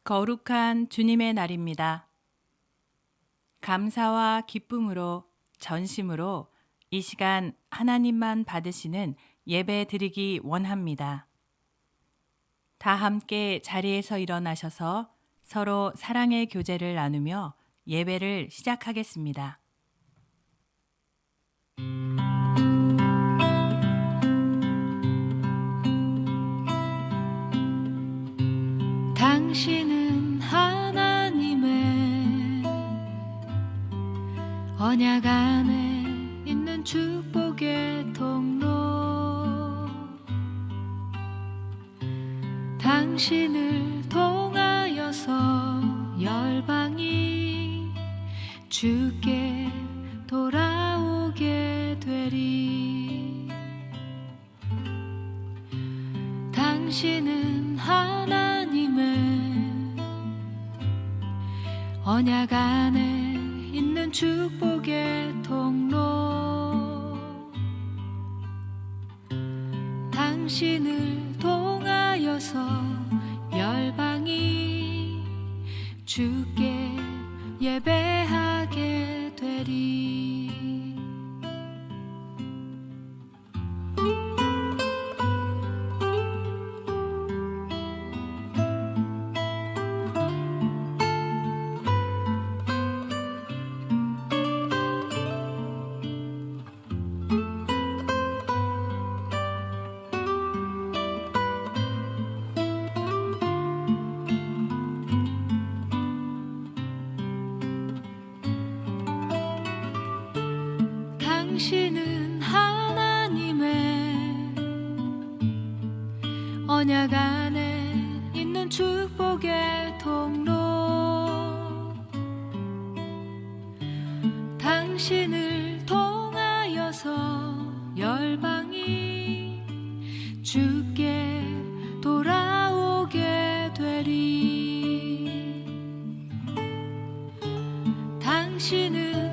거룩한 주님의 날입니다. 감사와 기쁨으로 전심으로 이 시간 하나님만 받으시는 예배 드리기 원합니다. 다 함께 자리에서 일어나셔서 서로 사랑의 교제를 나누며 예배를 시작하겠습니다. 당신은 하나님의 언약 안에 있는 축복의 통로, 당신을 통하여서 열방이 주께 돌아오게 되리. 당신은 하나님의 언약 안에 있는 축복의 통로, 당신을 통하여서 열방이 주께 예배하게 되리. 당신은 하나님의 언약 안에 있는 축복의 통로, 당신을 통하여서 열방이 주께 돌아오게 되리. 당신은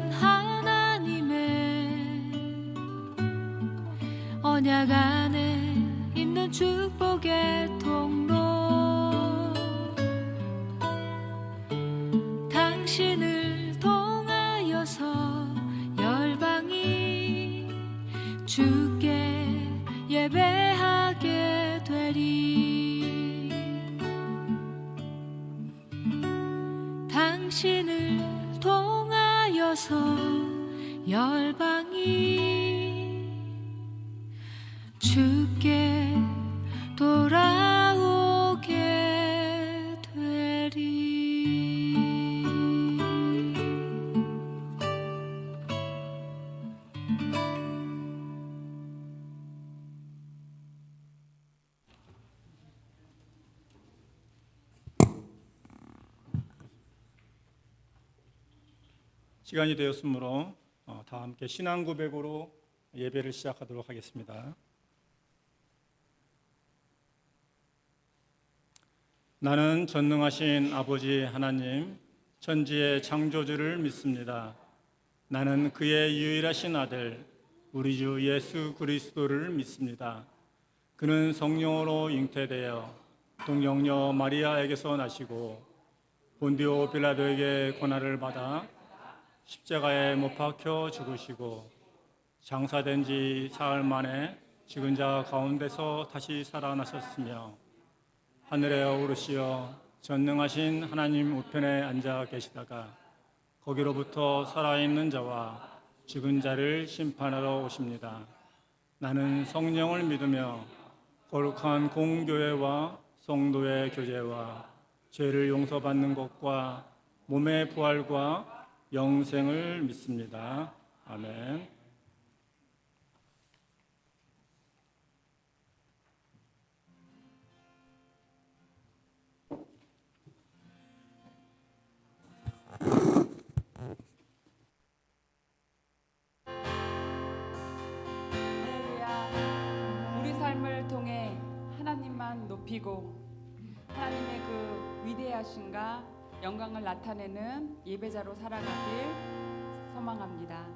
언약 안에 있는 축복의 통로, 당신을 통하여서 열방이 주께 예배하게 되리. 당신을 통하여서 열방이 주께 돌아오게 되리. 시간이 되었으므로 다 함께 신앙 고백으로 예배를 시작하도록 하겠습니다. 나는 전능하신 아버지 하나님, 천지의 창조주를 믿습니다. 나는 그의 유일하신 아들, 우리 주 예수 그리스도를 믿습니다. 그는 성령으로 잉태되어 동정녀 마리아에게서 나시고 본디오 빌라도에게 고난을 받아 십자가에 못 박혀 죽으시고 장사된 지 사흘 만에 죽은 자 가운데서 다시 살아나셨으며 하늘에 오르시어 전능하신 하나님 우편에 앉아 계시다가 거기로부터 살아있는 자와 죽은 자를 심판하러 오십니다. 나는 성령을 믿으며 거룩한 공교회와 성도의 교제와 죄를 용서받는 것과 몸의 부활과 영생을 믿습니다. 아멘. 우리 삶을 통해 하나님만 높이고 하나님의 그 위대하심과 영광을 나타내는 예배자로 살아가길 소망합니다.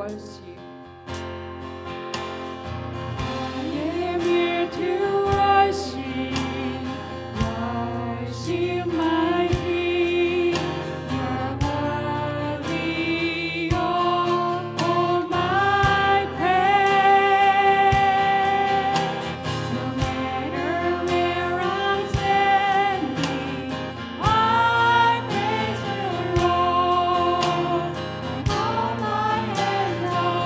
worship. I am here to worship, worship my King. You're worthy of all my praise. No matter where I'm standing, I praise the Lord. I bow my head down.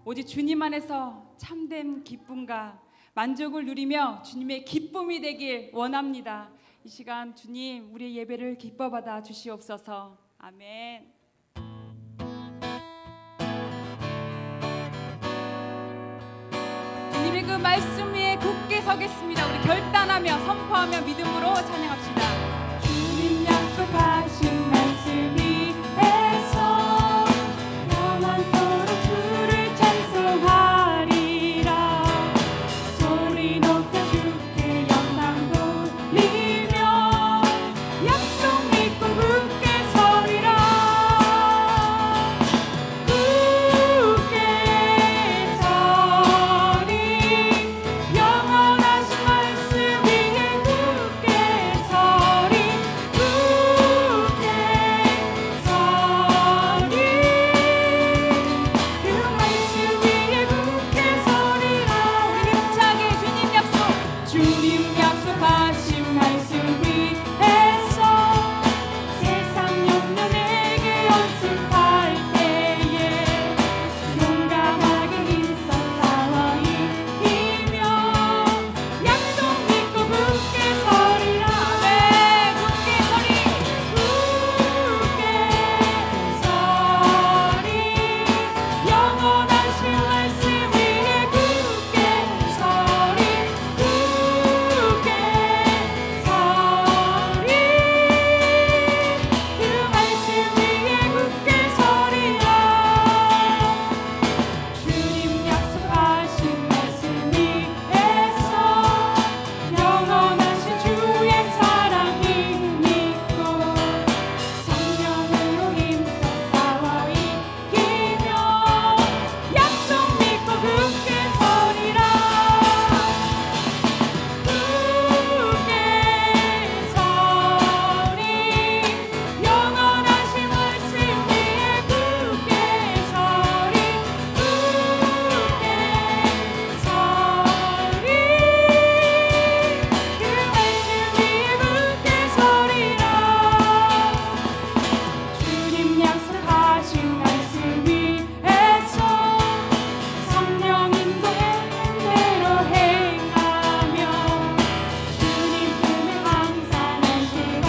오직 주님 안에서 참된 기쁨과 만족을 누리며 주님의 기쁨이 되길 원합니다. 이 시간 주님 우리의 예배를 기뻐 받아 주시옵소서. 아멘. 주님의 그 말씀 위에 굳게 서겠습니다. 우리 결단하며 선포하며 믿음으로 찬양합시다. 주님 약속하신 말씀 위에서 영원토록 주를 찬송하리라. 소리 높여 주께 영광 돌리며 약속 믿고 굳게 서리라. 굳게 서리 영원하신 말씀 위에 굳게 서리. 굳게 서리 그 말씀 위에 굳게 서리라. 우리 힘차게 주님 약속, 주님 약속하신 말씀 위에서 세상 염려 내게 연습할 때에 용감하게 힘써 싸워 이기며 약속 믿고 굳게 서리라. 네, 굳게 서리. 굳게 서리 영원하신 말씀 위에 굳게 서리. 굳게 서리 그 말씀 위에 굳게 서리라. 주님 약속하신 말씀 위에서 영원하신 주의 사랑이 믿고 성령으로 힘써 싸워 이기며 약속 믿고 굳게 서리라. 굳게 서리 영원하신 말씀 위에 굳게 서리. 굳게 서리 그 말씀 위에 굳게 서리라. 주님 약속하신 말씀 위에서 성령 인도하는 대로 행하며 주님 품에 항상 안식어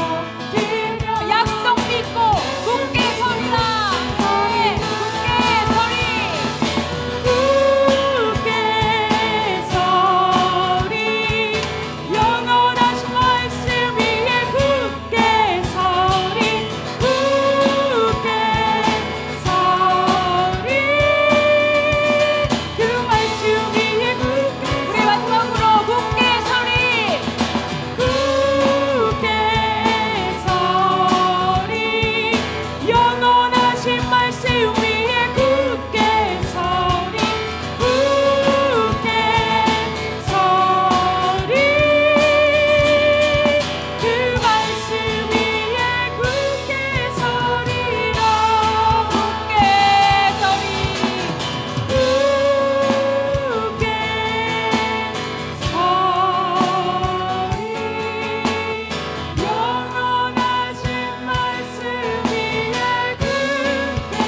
주며 약속 믿고 굳게 서리라. 네, 굳게 서리. 굳게 서리 영원하신 말씀 위에 굳게 서리. 굳게 서리 그 말씀 위에 굳게 우리 마지막으로 굳게 서리. 굳게 서리 영원하신 말씀 위에 굳게 서리. 굳게 서리 그 말씀 위에 굳게 서리라. 굳게 서리. 굳게 서리 영원하신 말씀 위에 굳게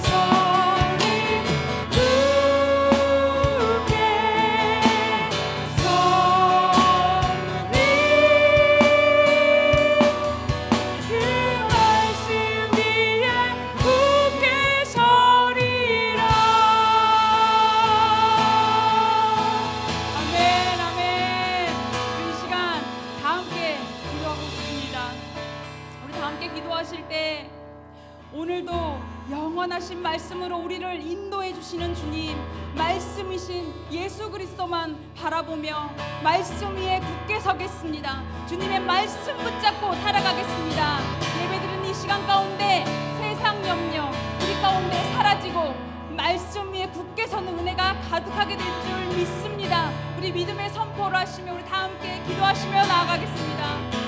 서리. 굳게 서리 그 말씀 위에 굳게 서리라. 아멘 아멘. 우리 이 시간 다 함께 기도하고 있습니다. 우리 다 함께 기도하실 때 오늘도 영원하신 말씀으로 우리를 인도해 주시는 주님, 말씀이신 예수 그리스도만 바라보며 말씀 위에 굳게 서겠습니다. 주님의 말씀 붙잡고 살아가겠습니다. 예배드리는 이 시간 가운데 세상 염려 우리 가운데 사라지고 말씀 위에 굳게 서는 은혜가 가득하게 될 줄 믿습니다. 우리 믿음의 선포를 하시며 우리 다 함께 기도하시며 나아가겠습니다.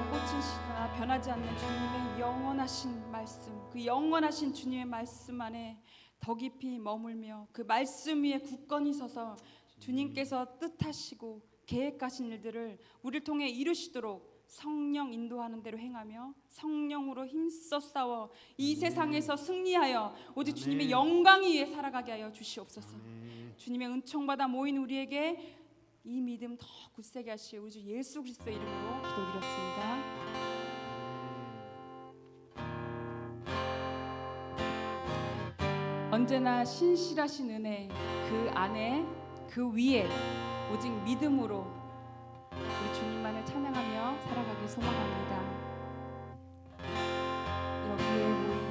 꽂히시나 변하지 않는 주님의 영원하신 말씀, 그 영원하신 주님의 말씀 안에 더 깊이 머물며 그 말씀 위에 굳건히 서서 주님께서 뜻하시고 계획하신 일들을 우리를 통해 이루시도록 성령 인도하는 대로 행하며 성령으로 힘써 싸워 이 세상에서 승리하여 오직 주님의 영광 위에 살아가게 하여 주시옵소서. 주님의 은총받아 모인 우리에게 이 믿음 더 굳세게 하시어 우리 주 예수 그리스도의 이름으로 기도드렸습니다. 언제나 신실하신 은혜 그 안에 그 위에 오직 믿음으로 우리 주님만을 찬양하며 살아가길 소망합니다. 여기에 모인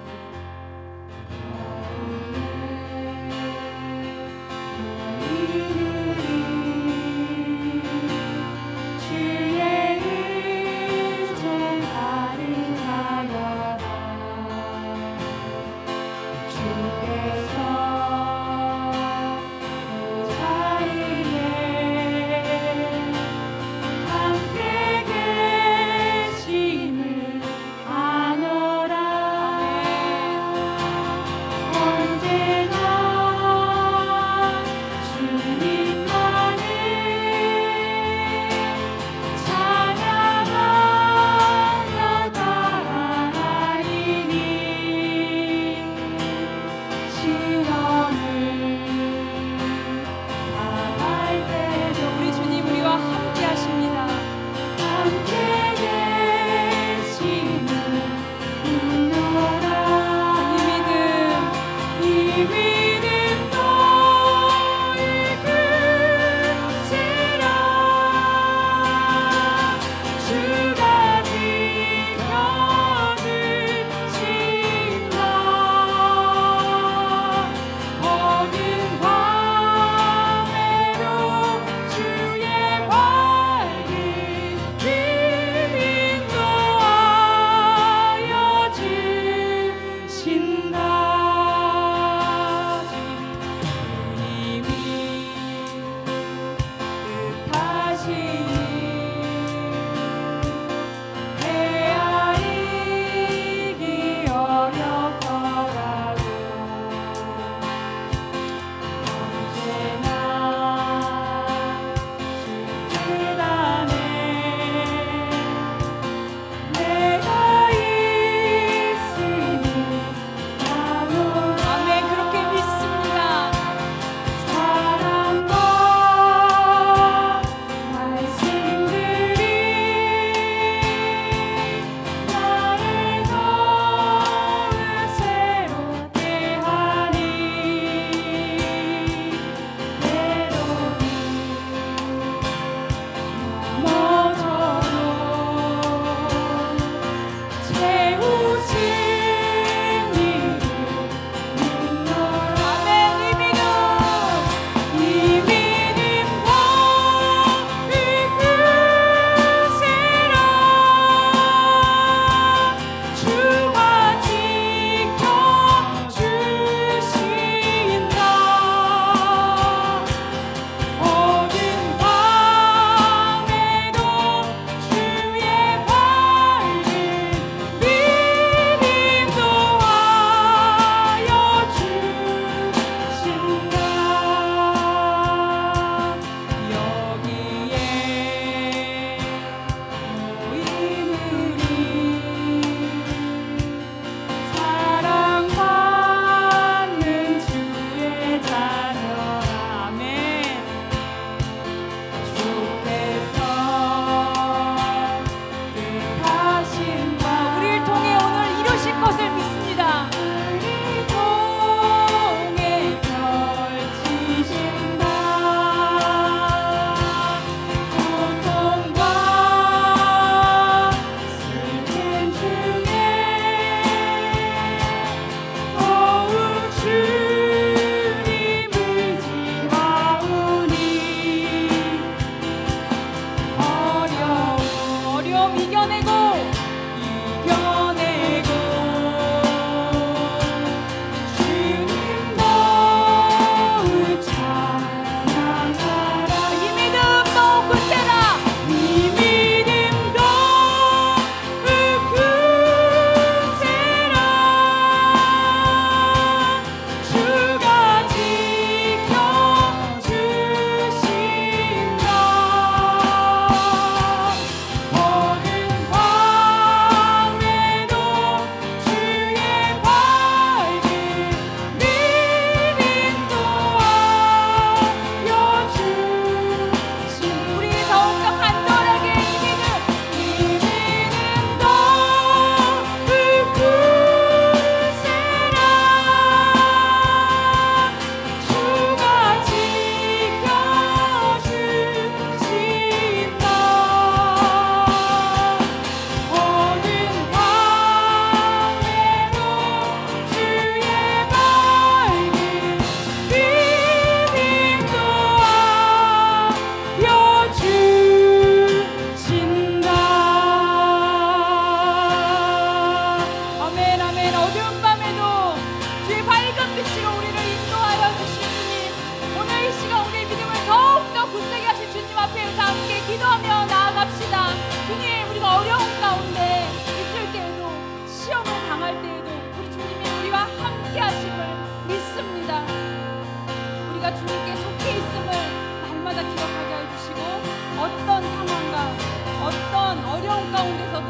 가운데서도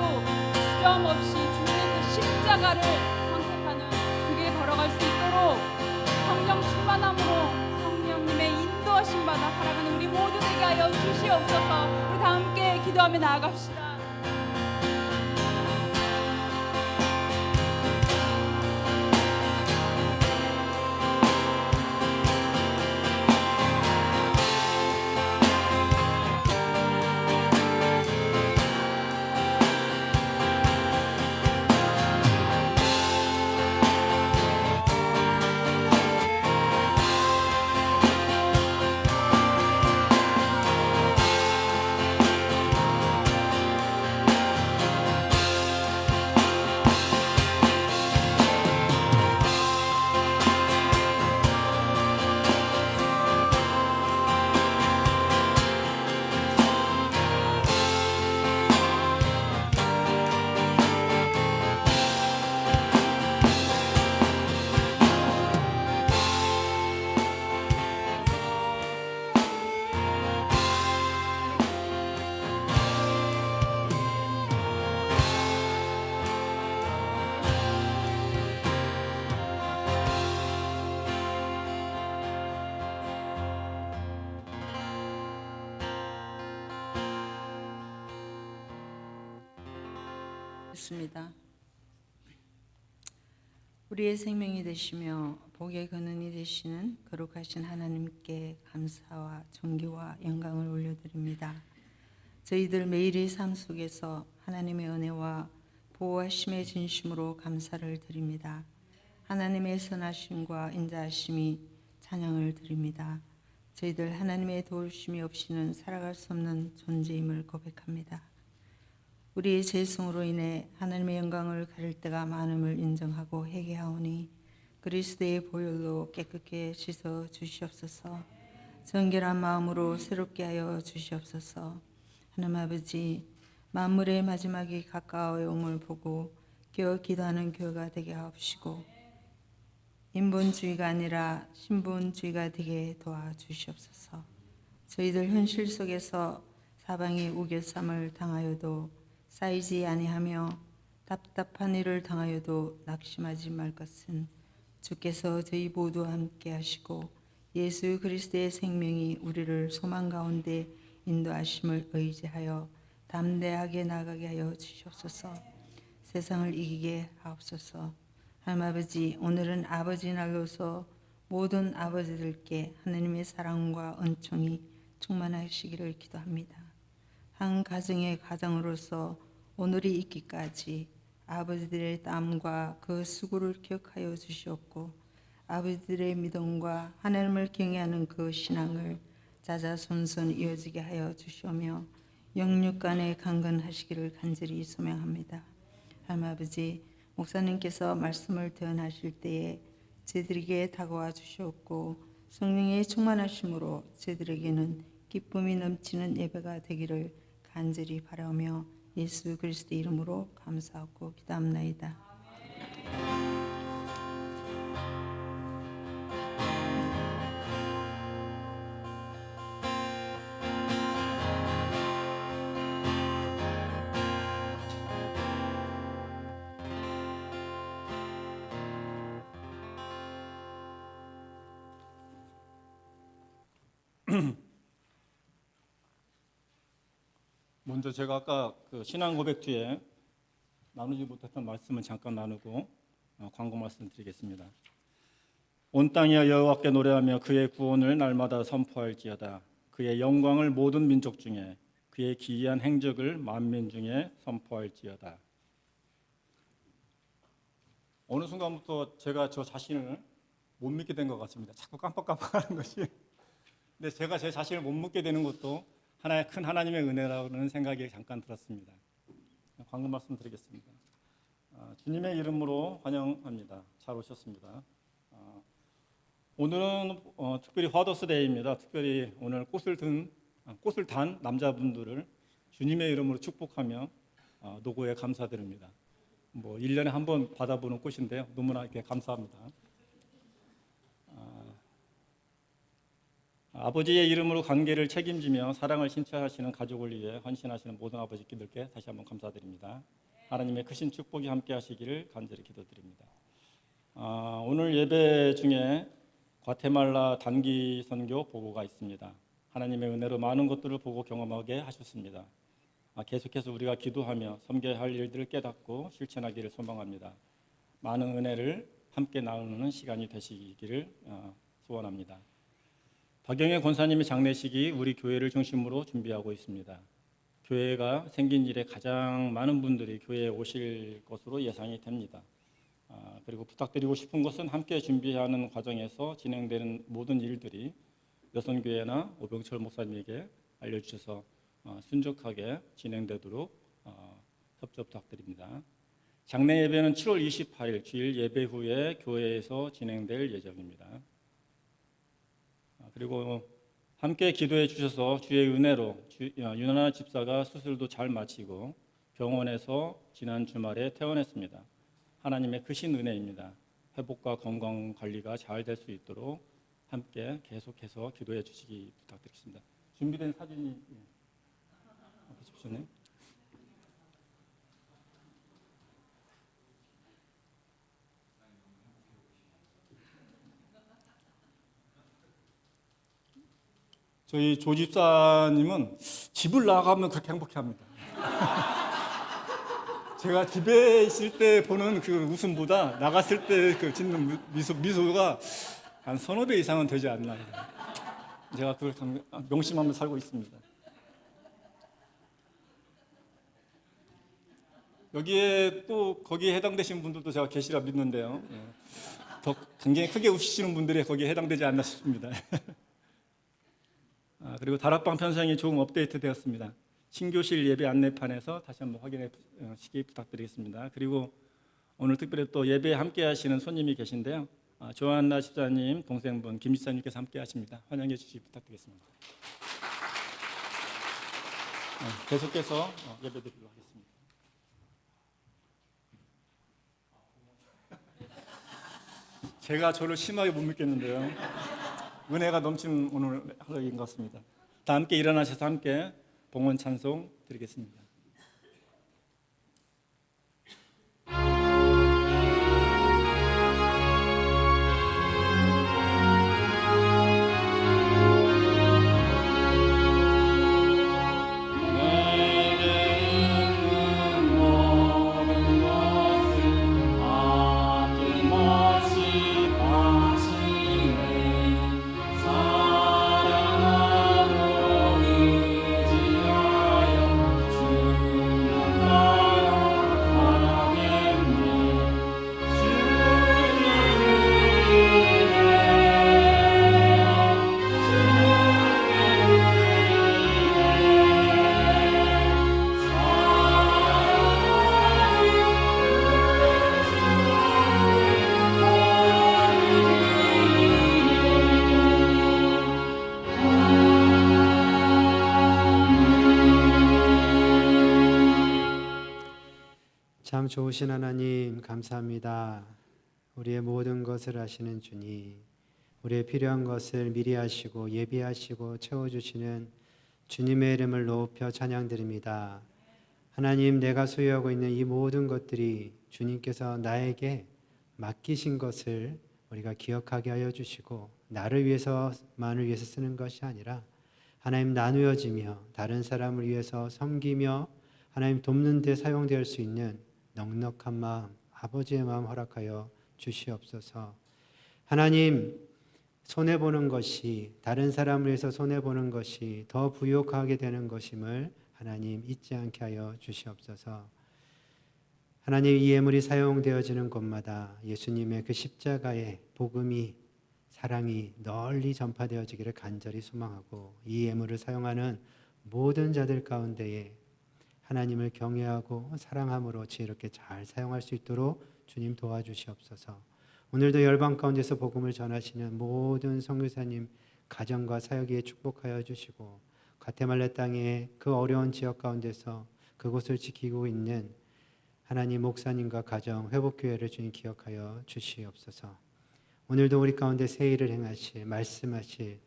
주저함없이 주님의 그 십자가를 선택하는 그게 걸어갈 수 있도록 성령 충만함으로 성령님의 인도하심 받아 살아가는 우리 모두 되게 하여 주시옵소서. 우리 다 함께 기도하며 나아갑시다. 습니다. 우리의 생명이 되시며 복의 근원이 되시는 거룩하신 하나님께 감사와 존귀와 영광을 올려드립니다. 저희들 매일의 삶 속에서 하나님의 은혜와 보호하심의 진심으로 감사를 드립니다. 하나님의 선하심과 인자하심이 찬양을 드립니다. 저희들 하나님의 도우심이 없이는 살아갈 수 없는 존재임을 고백합니다. 우리의 죄성으로 인해 하나님의 영광을 가릴 때가 많음을 인정하고 회개하오니 그리스도의 보혈로 깨끗게 씻어 주시옵소서. 정결한 마음으로 새롭게 하여 주시옵소서. 하나님 아버지, 만물의 마지막이 가까워 옴을 보고 깨어 기도하는 교회가 되게 하옵시고 인본주의가 아니라 신본주의가 되게 도와주시옵소서. 저희들 현실 속에서 사방의 우겨쌈을 당하여도 쌓이지 아니하며 답답한 일을 당하여도 낙심하지 말 것은 주께서 저희 모두와 함께 하시고 예수 그리스도의 생명이 우리를 소망 가운데 인도하심을 의지하여 담대하게 나가게 하여 주시옵소서. 세상을 이기게 하옵소서. 하나님 아버지, 오늘은 아버지 날로서 모든 아버지들께 하나님의 사랑과 은총이 충만하시기를 기도합니다. 한 가정의 가장으로서 오늘이 있기까지 아버지들의 땀과 그 수고를 기억하여 주시옵고 아버지들의 믿음과 하나님을 경외하는 그 신앙을 자자손손 이어지게 하여 주시오며 영육 간에 강건하시기를 간절히 소명합니다. 하나님 아버지, 목사님께서 말씀을 대언하실 때에 저희들에게 다가와 주시옵고 성령의 충만하심으로 저희들에게는 기쁨이 넘치는 예배가 되기를 간절히 바라며 예수 그리스도 이름으로 감사하고 기도합나이다. 먼저 제가 아까 그 신앙 고백 뒤에 나누지 못했던 말씀은 잠깐 나누고 광고 말씀드리겠습니다. 온 땅이여 여호와께 노래하며 그의 구원을 날마다 선포할지어다. 그의 영광을 모든 민족 중에 그의 기이한 행적을 만민 중에 선포할지어다. 어느 순간부터 제가 저 자신을 못 믿게 된 것 같습니다. 자꾸 깜빡깜빡하는 것이. 근데 제가 제 자신을 못 믿게 되는 것도 하나의 큰 하나님의 은혜라는 생각이 잠깐 들었습니다. 광고 말씀드리겠습니다. 주님의 이름으로 환영합니다. 잘 오셨습니다. 오늘은 특별히 화더스데이입니다. 특별히 오늘 꽃을 단 남자분들을 주님의 이름으로 축복하며 노고에 감사드립니다. 1년에 한 번 받아보는 꽃인데요. 너무나 이렇게 감사합니다. 아버지의 이름으로 관계를 책임지며 사랑을 신체하시는 가족을 위해 헌신하시는 모든 아버지께들께 다시 한번 감사드립니다. 하나님의 크신 축복이 함께 하시기를 간절히 기도드립니다. 오늘 예배 중에 과테말라 단기 선교 보고가 있습니다. 하나님의 은혜로 많은 것들을 보고 경험하게 하셨습니다. 계속해서 우리가 기도하며 섬겨야 할 일들을 깨닫고 실천하기를 소망합니다. 많은 은혜를 함께 나누는 시간이 되시기를 소원합니다. 박영애 권사님의 장례식이 우리 교회를 중심으로 준비하고 있습니다. 교회가 생긴 일에 가장 많은 분들이 교회에 오실 것으로 예상이 됩니다. 그리고 부탁드리고 싶은 것은 함께 준비하는 과정에서 진행되는 모든 일들이 여선교회나 오병철 목사님에게 알려주셔서 순적하게 진행되도록 협조 부탁드립니다. 장례 예배는 7월 28일 주일 예배 후에 교회에서 진행될 예정입니다. 그리고 함께 기도해 주셔서 주의 은혜로 윤하나 집사가 수술도 잘 마치고 병원에서 지난 주말에 퇴원했습니다. 하나님의 크신 은혜입니다. 회복과 건강 관리가 잘 될 수 있도록 함께 계속해서 기도해 주시기 부탁드리겠습니다. 준비된 사진이 보십시오. 저희 조 집사님은 집을 나가면 그렇게 행복해합니다. 제가 집에 있을 때 보는 그 웃음보다 나갔을 때 그 짓는 미소가 한 서너 배 이상은 되지 않나. 제가 그걸 명심하며 살고 있습니다. 여기에 또 거기에 해당되신 분들도 제가 계시라 믿는데요. 더 굉장히 크게 웃으시는 분들이 거기에 해당되지 않나 싶습니다. 그리고 다락방 편성이 조금 업데이트 되었습니다. 신교실 예배 안내판에서 다시 한번 확인해 주시기 부탁드리겠습니다. 그리고 오늘 특별히 또 예배에 함께 하시는 손님이 계신데요. 조한나 집사님 동생분 김 집사님께서 함께 하십니다. 환영해 주시기 부탁드리겠습니다. 계속해서 예배 드리도록 하겠습니다. 제가 저를 심하게 못 믿겠는데요. 은혜가 넘치는 오늘 하루인 것 같습니다. 다 함께 일어나셔서 함께 봉헌 찬송 드리겠습니다. 참 좋으신 하나님 감사합니다. 우리의 모든 것을 아시는 주님, 우리의 필요한 것을 미리 하시고 예비하시고 채워주시는 주님의 이름을 높여 찬양드립니다. 하나님, 내가 소유하고 있는 이 모든 것들이 주님께서 나에게 맡기신 것을 우리가 기억하게 하여 주시고, 나를 위해서만을 위해서 쓰는 것이 아니라 하나님 나누어지며 다른 사람을 위해서 섬기며 하나님 돕는 데 사용될 수 있는 넉넉한 마음, 아버지의 마음 허락하여 주시옵소서. 하나님, 손해보는 것이, 다른 사람을 위해서 손해보는 것이 더 부욕하게 되는 것임을 하나님 잊지 않게 하여 주시옵소서. 하나님, 이 예물이 사용되어지는 곳마다 예수님의 그 십자가의 복음이, 사랑이 널리 전파되어지기를 간절히 소망하고, 이 예물을 사용하는 모든 자들 가운데에 하나님을 경외하고 사랑함으로 지혜롭게 잘 사용할 수 있도록 주님 도와주시옵소서. 오늘도 열방 가운데서 복음을 전하시는 모든 선교사님 가정과 사역에 축복하여 주시고, 과테말라 땅의 그 어려운 지역 가운데서 그곳을 지키고 있는 하나님 목사님과 가정 회복교회를 주님 기억하여 주시옵소서. 오늘도 우리 가운데 새 일을 행하실, 말씀하실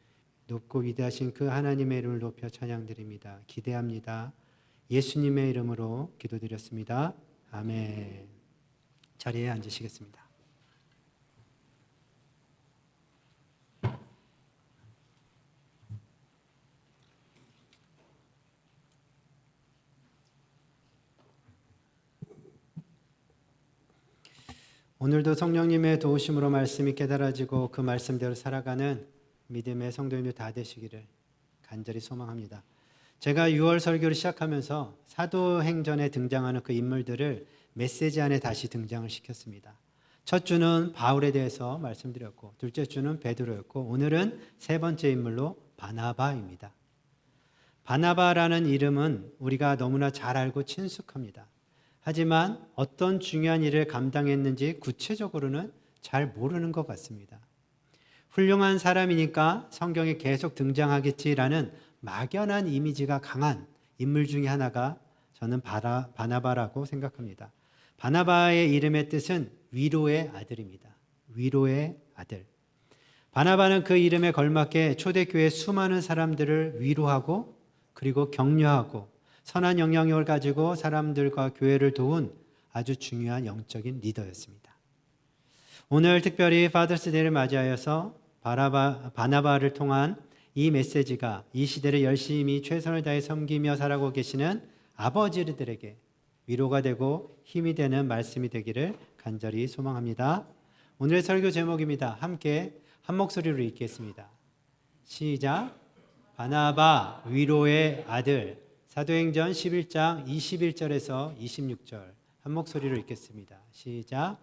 높고 위대하신 그 하나님의 이름을 높여 찬양드립니다. 기대합니다. 예수님의 이름으로 기도드렸습니다. 아멘. 자리에 앉으시겠습니다. 오늘도 성령님의 도우심으로 말씀이 깨달아지고 그 말씀대로 살아가는 믿음의 성도님들 다 되시기를 간절히 소망합니다. 제가 6월 설교를 시작하면서 사도행전에 등장하는 그 인물들을 메시지 안에 다시 등장을 시켰습니다. 첫 주는 바울에 대해서 말씀드렸고, 둘째 주는 베드로였고, 오늘은 세 번째 인물로 바나바입니다. 바나바라는 이름은 우리가 너무나 잘 알고 친숙합니다. 하지만 어떤 중요한 일을 감당했는지 구체적으로는 잘 모르는 것 같습니다. 훌륭한 사람이니까 성경에 계속 등장하겠지라는 막연한 이미지가 강한 인물 중에 하나가 저는 바나바라고 생각합니다. 바나바의 이름의 뜻은 위로의 아들입니다. 위로의 아들. 바나바는 그 이름에 걸맞게 초대교회 수많은 사람들을 위로하고 그리고 격려하고 선한 영향력을 가지고 사람들과 교회를 도운 아주 중요한 영적인 리더였습니다. 오늘 특별히 파더스데이를 맞이하여서 바나바를 통한 이 메시지가 이 시대를 열심히 최선을 다해 섬기며 살아가고 계시는 아버지들에게 위로가 되고 힘이 되는 말씀이 되기를 간절히 소망합니다. 오늘의 설교 제목입니다. 함께 한 목소리로 읽겠습니다. 시작. 바나바 위로의 아들. 사도행전 11장 21절에서 26절 한 목소리로 읽겠습니다. 시작.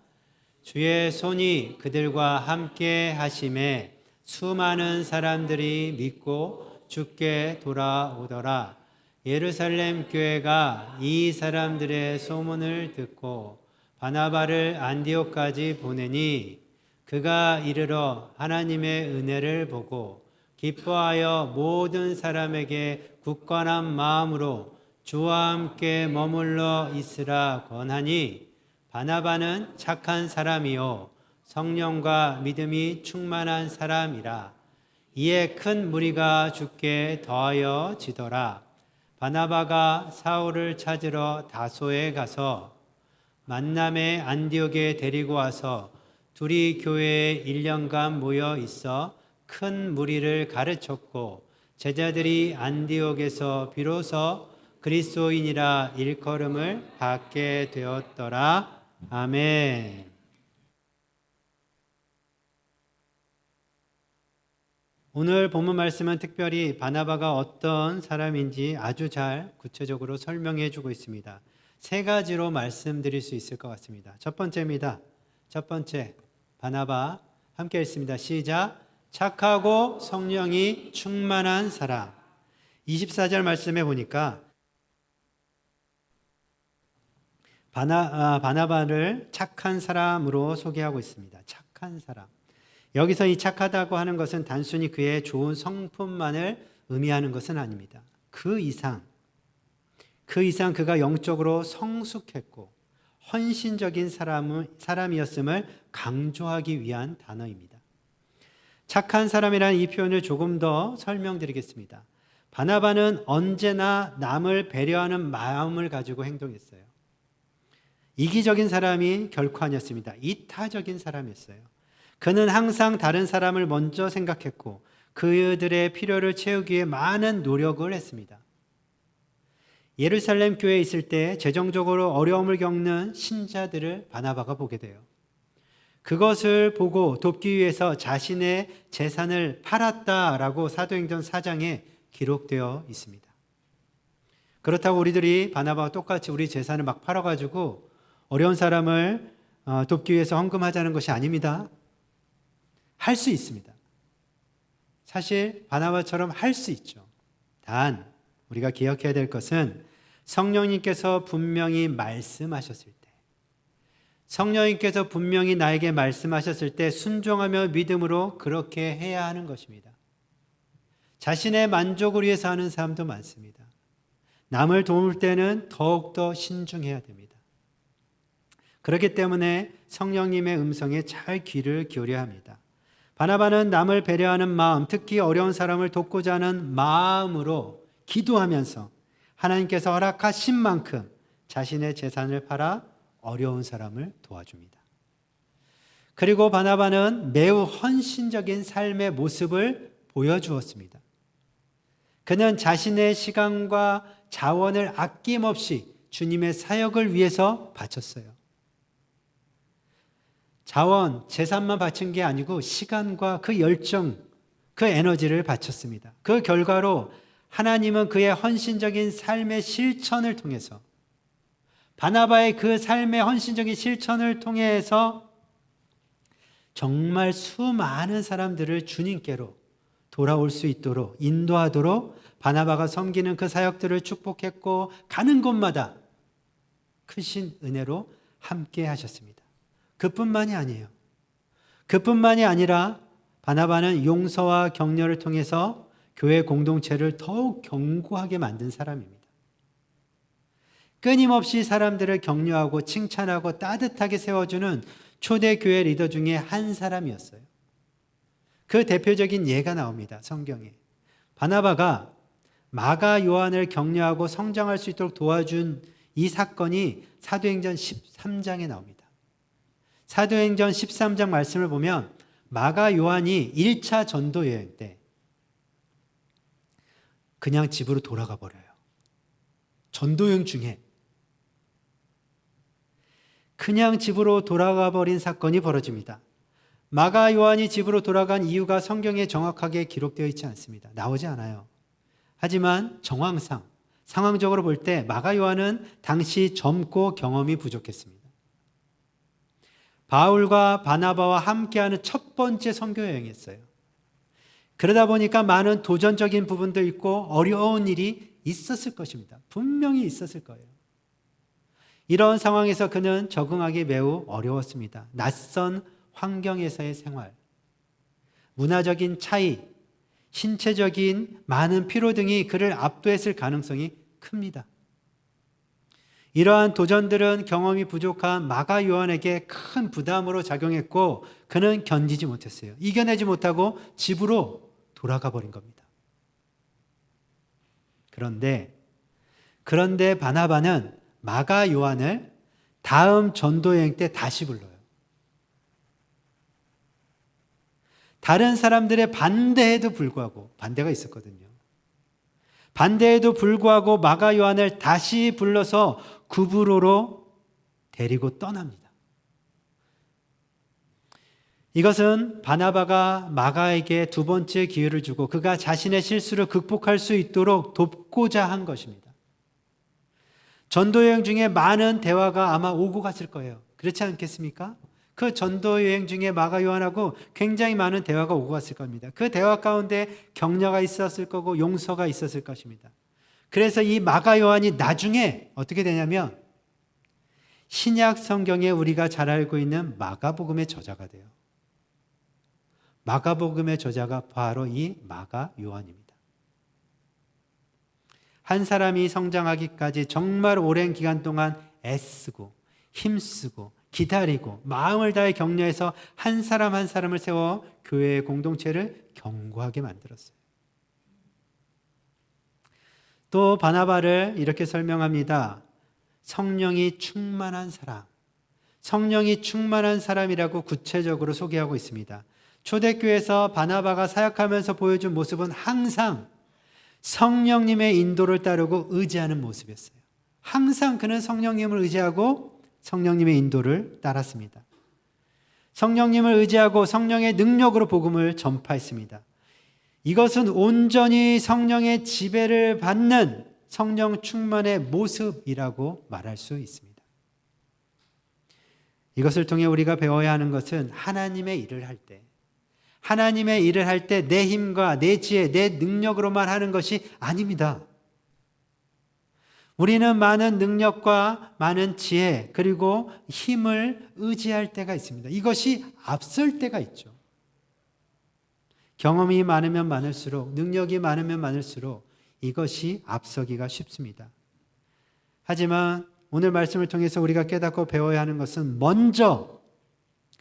주의 손이 그들과 함께 하심에 수많은 사람들이 믿고 주께 돌아오더라. 예루살렘 교회가 이 사람들의 소문을 듣고 바나바를 안디옥까지 보내니 그가 이르러 하나님의 은혜를 보고 기뻐하여 모든 사람에게 굳건한 마음으로 주와 함께 머물러 있으라 권하니 바나바는 착한 사람이요 성령과 믿음이 충만한 사람이라. 이에 큰 무리가 주께 더하여 지더라. 바나바가 사울을 찾으러 다소에 가서 만남의 안디옥에 데리고 와서 둘이 교회에 1년간 모여 있어 큰 무리를 가르쳤고 제자들이 안디옥에서 비로소 그리스도인이라 일컬음을 받게 되었더라. 아멘. 오늘 본문 말씀은 특별히 바나바가 어떤 사람인지 아주 잘 구체적으로 설명해 주고 있습니다. 세 가지로 말씀드릴 수 있을 것 같습니다. 첫 번째입니다. 첫 번째, 바나바 함께 읽습니다. 시작. 착하고 성령이 충만한 사람. 24절 말씀에 보니까 바나바를 착한 사람으로 소개하고 있습니다. 착한 사람. 여기서 이 착하다고 하는 것은 단순히 그의 좋은 성품만을 의미하는 것은 아닙니다. 그 이상 그가 영적으로 성숙했고 헌신적인 사람이었음을 강조하기 위한 단어입니다. 착한 사람이라는 이 표현을 조금 더 설명드리겠습니다. 바나바는 언제나 남을 배려하는 마음을 가지고 행동했어요. 이기적인 사람이 결코 아니었습니다. 이타적인 사람이었어요. 그는 항상 다른 사람을 먼저 생각했고 그들의 필요를 채우기 위해 많은 노력을 했습니다. 예루살렘 교회에 있을 때 재정적으로 어려움을 겪는 신자들을 바나바가 보게 돼요. 그것을 보고 돕기 위해서 자신의 재산을 팔았다라고 사도행전 4장에 기록되어 있습니다. 그렇다고 우리들이 바나바와 똑같이 우리 재산을 막 팔아가지고 어려운 사람을 돕기 위해서 헌금하자는 것이 아닙니다. 할 수 있습니다. 사실 바나바처럼 할 수 있죠. 단 우리가 기억해야 될 것은 성령님께서 분명히 말씀하셨을 때, 성령님께서 분명히 나에게 말씀하셨을 때 순종하며 믿음으로 그렇게 해야 하는 것입니다. 자신의 만족을 위해서 하는 사람도 많습니다. 남을 도울 때는 더욱더 신중해야 됩니다. 그렇기 때문에 성령님의 음성에 잘 귀를 기울여야 합니다. 바나바는 남을 배려하는 마음, 특히 어려운 사람을 돕고자 하는 마음으로 기도하면서 하나님께서 허락하신 만큼 자신의 재산을 팔아 어려운 사람을 도와줍니다. 그리고 바나바는 매우 헌신적인 삶의 모습을 보여주었습니다. 그는 자신의 시간과 자원을 아낌없이 주님의 사역을 위해서 바쳤어요. 자원, 재산만 바친 게 아니고 시간과 그 열정, 그 에너지를 바쳤습니다. 그 결과로 하나님은 그의 헌신적인 삶의 실천을 통해서, 바나바의 그 삶의 헌신적인 실천을 통해서 정말 수많은 사람들을 주님께로 돌아올 수 있도록 인도하도록 바나바가 섬기는 그 사역들을 축복했고, 가는 곳마다 크신 은혜로 함께 하셨습니다. 그뿐만이 아니에요. 그뿐만이 아니라 바나바는 용서와 격려를 통해서 교회 공동체를 더욱 견고하게 만든 사람입니다. 끊임없이 사람들을 격려하고 칭찬하고 따뜻하게 세워주는 초대교회 리더 중에 한 사람이었어요. 그 대표적인 예가 나옵니다. 성경에. 바나바가 마가 요한을 격려하고 성장할 수 있도록 도와준 이 사건이 사도행전 13장에 나옵니다. 사도행전 13장 말씀을 보면 마가 요한이 1차 전도 여행 때 그냥 집으로 돌아가 버려요. 전도 여행 중에 그냥 집으로 돌아가 버린 사건이 벌어집니다. 마가 요한이 집으로 돌아간 이유가 성경에 정확하게 기록되어 있지 않습니다. 나오지 않아요. 하지만 정황상, 상황적으로 볼 때 마가 요한은 당시 젊고 경험이 부족했습니다. 바울과 바나바와 함께하는 첫 번째 선교 여행이었어요. 그러다 보니까 많은 도전적인 부분도 있고 어려운 일이 있었을 것입니다. 분명히 있었을 거예요. 이런 상황에서 그는 적응하기 매우 어려웠습니다. 낯선 환경에서의 생활, 문화적인 차이, 신체적인 많은 피로 등이 그를 압도했을 가능성이 큽니다. 이러한 도전들은 경험이 부족한 마가 요한에게 큰 부담으로 작용했고 그는 견디지 못했어요. 이겨내지 못하고 집으로 돌아가 버린 겁니다. 그런데 바나바는 마가 요한을 다음 전도여행 때 다시 불러요. 다른 사람들의 반대에도 불구하고, 반대가 있었거든요. 반대에도 불구하고 마가 요한을 다시 불러서 구브로로 데리고 떠납니다. 이것은 바나바가 마가에게 두 번째 기회를 주고 그가 자신의 실수를 극복할 수 있도록 돕고자 한 것입니다. 전도여행 중에 많은 대화가 아마 오고 갔을 거예요. 그렇지 않겠습니까? 그 전도여행 중에 마가 요한하고 굉장히 많은 대화가 오고 갔을 겁니다. 그 대화 가운데 격려가 있었을 거고 용서가 있었을 것입니다. 그래서 이 마가 요한이 나중에 어떻게 되냐면 신약 성경에 우리가 잘 알고 있는 마가복음의 저자가 돼요. 마가복음의 저자가 바로 이 마가 요한입니다. 한 사람이 성장하기까지 정말 오랜 기간 동안 애쓰고 힘쓰고 기다리고 마음을 다해 격려해서 한 사람 한 사람을 세워 교회의 공동체를 견고하게 만들었어요. 또 바나바를 이렇게 설명합니다. 성령이 충만한 사람, 성령이 충만한 사람이라고 구체적으로 소개하고 있습니다. 초대교회에서 바나바가 사역하면서 보여준 모습은 항상 성령님의 인도를 따르고 의지하는 모습이었어요. 항상 그는 성령님을 의지하고 성령님의 인도를 따랐습니다. 성령님을 의지하고 성령의 능력으로 복음을 전파했습니다. 이것은 온전히 성령의 지배를 받는 성령 충만의 모습이라고 말할 수 있습니다. 이것을 통해 우리가 배워야 하는 것은 하나님의 일을 할 때, 내 힘과 내 지혜, 내 능력으로만 하는 것이 아닙니다. 우리는 많은 능력과 많은 지혜 그리고 힘을 의지할 때가 있습니다. 이것이 앞설 때가 있죠. 경험이 많으면 많을수록, 능력이 많으면 많을수록 이것이 앞서기가 쉽습니다. 하지만 오늘 말씀을 통해서 우리가 깨닫고 배워야 하는 것은 먼저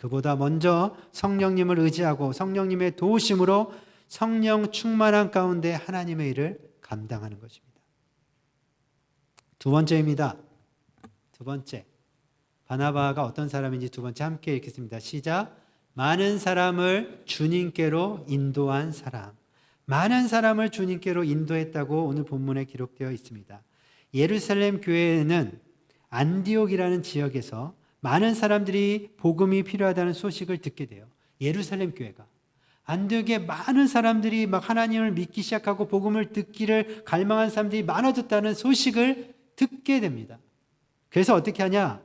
그보다 먼저 성령님을 의지하고 성령님의 도우심으로 성령 충만한 가운데 하나님의 일을 감당하는 것입니다. 두 번째입니다. 두 번째, 바나바가 어떤 사람인지 두 번째 함께 읽겠습니다. 시작. 많은 사람을 주님께로 인도한 사람. 많은 사람을 주님께로 인도했다고 오늘 본문에 기록되어 있습니다. 예루살렘 교회는 안디옥이라는 지역에서 많은 사람들이 복음이 필요하다는 소식을 듣게 돼요. 예루살렘 교회가. 안디옥에 많은 사람들이 막 하나님을 믿기 시작하고 복음을 듣기를 갈망한 사람들이 많아졌다는 소식을 듣게 됩니다. 그래서 어떻게 하냐?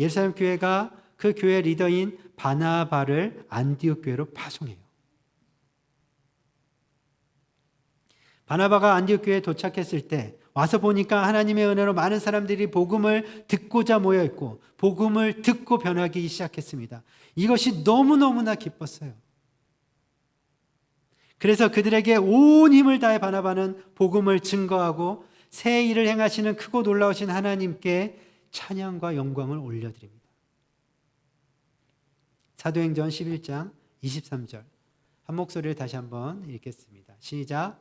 예루살렘 교회가 그 교회 리더인 바나바를 안디옥 교회로 파송해요. 바나바가 안디옥 교회에 도착했을 때 와서 보니까 하나님의 은혜로 많은 사람들이 복음을 듣고자 모여 있고 복음을 듣고 변하기 시작했습니다. 이것이 너무너무나 기뻤어요. 그래서 그들에게 온 힘을 다해 바나바는 복음을 증거하고 새 일을 행하시는 크고 놀라우신 하나님께 찬양과 영광을 올려드립니다. 사도행전 11장 23절 한 목소리를 다시 한번 읽겠습니다. 시작.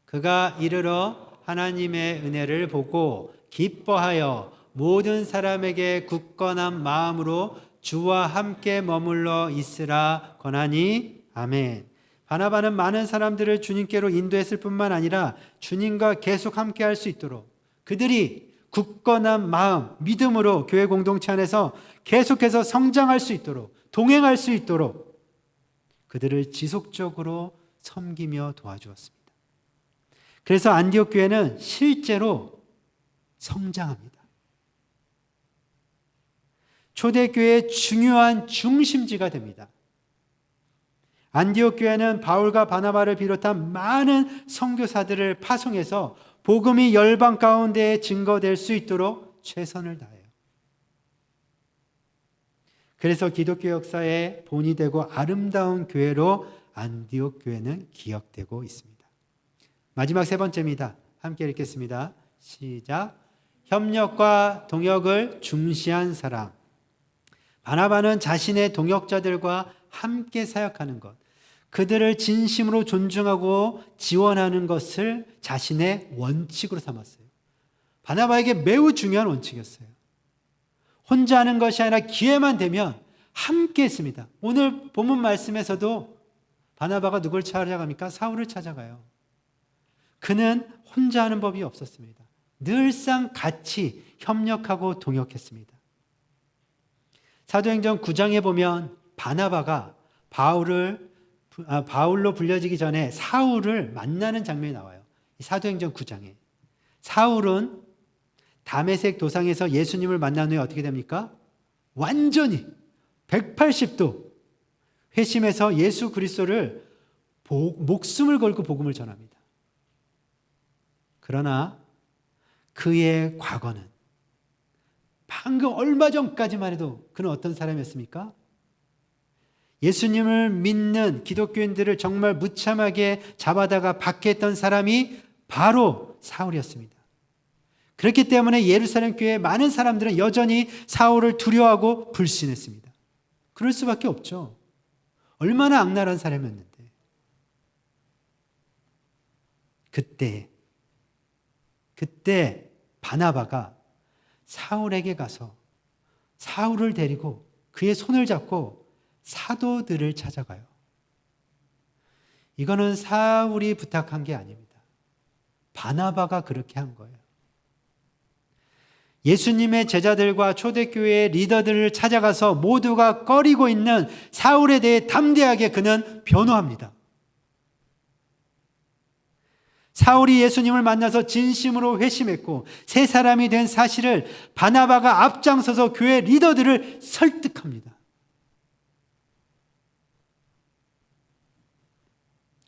그가 이르러 하나님의 은혜를 보고 기뻐하여 모든 사람에게 굳건한 마음으로 주와 함께 머물러 있으라 권하니 아멘. 바나바는 많은 사람들을 주님께로 인도했을 뿐만 아니라 주님과 계속 함께 할 수 있도록 그들이 굳건한 마음, 믿음으로 교회 공동체 안에서 계속해서 성장할 수 있도록 동행할 수 있도록 그들을 지속적으로 섬기며 도와주었습니다. 그래서 안디옥 교회는 실제로 성장합니다. 초대교회의 중요한 중심지가 됩니다. 안디옥 교회는 바울과 바나바를 비롯한 많은 선교사들을 파송해서 복음이 열방 가운데 증거될 수 있도록 최선을 다해요. 그래서 기독교 역사의 본이 되고 아름다운 교회로 안디옥 교회는 기억되고 있습니다. 마지막 세 번째입니다. 함께 읽겠습니다. 시작. 협력과 동역을 중시한 사람. 바나바는 자신의 동역자들과 함께 사역하는 것, 그들을 진심으로 존중하고 지원하는 것을 자신의 원칙으로 삼았어요. 바나바에게 매우 중요한 원칙이었어요. 혼자 하는 것이 아니라 기회만 되면 함께 했습니다. 오늘 본문 말씀에서도 바나바가 누굴 찾아갑니까? 사울을 찾아가요. 그는 혼자 하는 법이 없었습니다. 늘상 같이 협력하고 동역했습니다. 사도행전 9장에 보면 바나바가 바울로 불려지기 전에 사울을 만나는 장면이 나와요. 사도행전 9장에. 사울은 다메섹 도상에서 예수님을 만난 후에 어떻게 됩니까? 완전히 180도 회심해서 예수 그리스도를 목숨을 걸고 복음을 전합니다. 그러나 그의 과거는 방금 얼마 전까지만 해도 그는 어떤 사람이었습니까? 예수님을 믿는 기독교인들을 정말 무참하게 잡아다가 박해했던 사람이 바로 사울이었습니다. 그렇기 때문에 예루살렘 교회의 많은 사람들은 여전히 사울을 두려워하고 불신했습니다. 그럴 수밖에 없죠. 얼마나 악랄한 사람이었는데. 그때 바나바가 사울에게 가서 사울을 데리고 그의 손을 잡고 사도들을 찾아가요. 이거는 사울이 부탁한 게 아닙니다. 바나바가 그렇게 한 거예요. 예수님의 제자들과 초대교회의 리더들을 찾아가서 모두가 꺼리고 있는 사울에 대해 담대하게 그는 변호합니다. 사울이 예수님을 만나서 진심으로 회심했고 새 사람이 된 사실을 바나바가 앞장서서 교회 리더들을 설득합니다.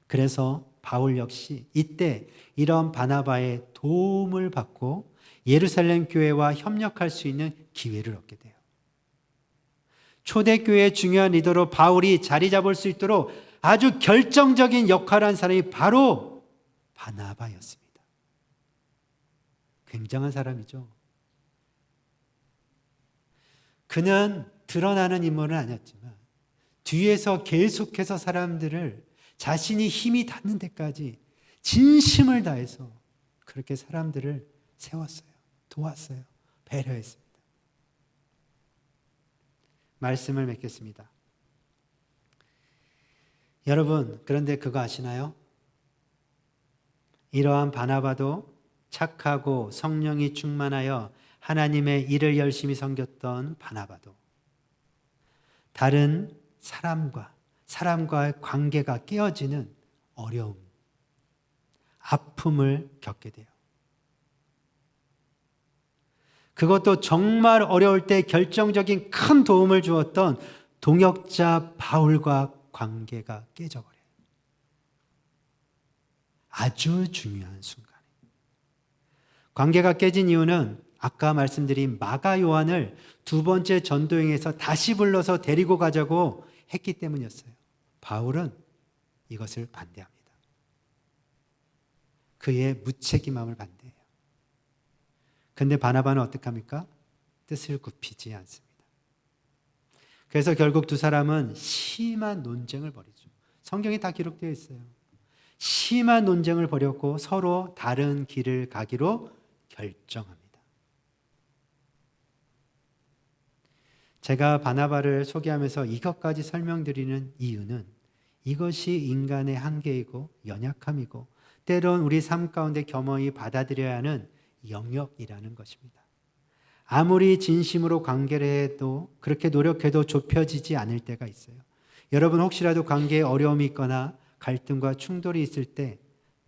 그래서 바울 역시 이때 이런 바나바의 도움을 받고 예루살렘 교회와 협력할 수 있는 기회를 얻게 돼요. 초대교회의 중요한 리더로 바울이 자리 잡을 수 있도록 아주 결정적인 역할을 한 사람이 바로 바나바였습니다. 굉장한 사람이죠. 그는 드러나는 인물은 아니었지만 뒤에서 계속해서 사람들을 자신이 힘이 닿는 데까지 진심을 다해서 그렇게 사람들을 세웠어요. 도왔어요. 배려했습니다. 말씀을 맺겠습니다. 여러분, 그런데 그거 아시나요? 이러한 바나바도 착하고 성령이 충만하여 하나님의 일을 열심히 섬겼던 바나바도 다른 사람과의 관계가 깨어지는 어려움, 아픔을 겪게 돼요. 그것도 정말 어려울 때 결정적인 큰 도움을 주었던 동역자 바울과 관계가 깨져버려요. 아주 중요한 순간에. 관계가 깨진 이유는 아까 말씀드린 마가 요한을 두 번째 전도행에서 다시 불러서 데리고 가자고 했기 때문이었어요. 바울은 이것을 반대합니다. 그의 무책임함을 반대해요. 근데 바나바는 어떻게 합니까? 뜻을 굽히지 않습니다. 그래서 결국 두 사람은 심한 논쟁을 벌이죠. 성경에 다 기록되어 있어요. 심한 논쟁을 벌였고 서로 다른 길을 가기로 결정합니다. 제가 바나바를 소개하면서 이것까지 설명드리는 이유는 이것이 인간의 한계이고 연약함이고 때론 우리 삶 가운데 겸허히 받아들여야 하는 영역이라는 것입니다. 아무리 진심으로 관계를 해도 그렇게 노력해도 좁혀지지 않을 때가 있어요. 여러분 혹시라도 관계에 어려움이 있거나 갈등과 충돌이 있을 때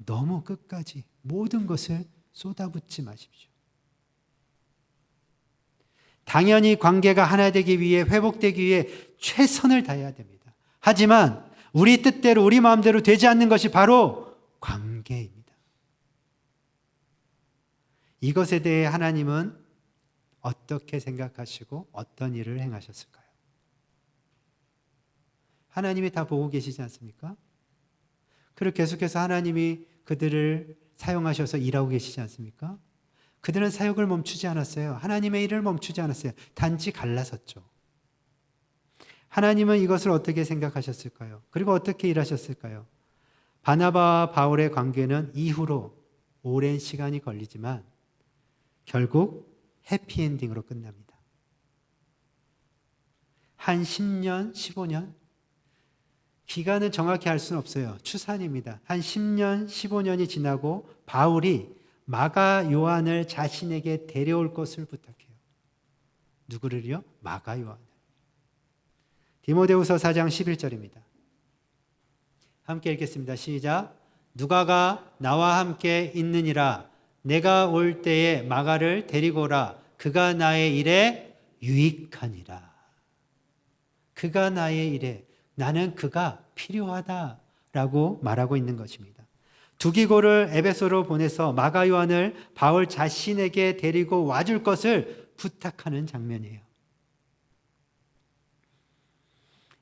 너무 끝까지 모든 것을 쏟아붓지 마십시오. 당연히 관계가 하나 되기 위해 회복되기 위해 최선을 다해야 됩니다. 하지만 우리 뜻대로 우리 마음대로 되지 않는 것이 바로 관계입니다. 이것에 대해 하나님은 어떻게 생각하시고 어떤 일을 행하셨을까요? 하나님이 다 보고 계시지 않습니까? 그리고 계속해서 하나님이 그들을 사용하셔서 일하고 계시지 않습니까? 그들은 사역을 멈추지 않았어요. 하나님의 일을 멈추지 않았어요. 단지 갈라섰죠. 하나님은 이것을 어떻게 생각하셨을까요? 그리고 어떻게 일하셨을까요? 바나바와 바울의 관계는 이후로 오랜 시간이 걸리지만 결국 해피엔딩으로 끝납니다. 한 10년, 15년? 기간은 정확히 알 수는 없어요. 추산입니다. 한 10년, 15년이 지나고 바울이 마가 요한을 자신에게 데려올 것을 부탁해요. 누구를요? 마가 요한을. 디모데후서 4장 11절입니다. 함께 읽겠습니다. 시작. 누가가 나와 함께 있느니라. 내가 올 때에 마가를 데리고 오라. 그가 나의 일에 유익하니라. 그가 나의 일에, 나는 그가 필요하다라고 말하고 있는 것입니다. 두기고를 에베소로 보내서 마가 요한을 바울 자신에게 데리고 와줄 것을 부탁하는 장면이에요.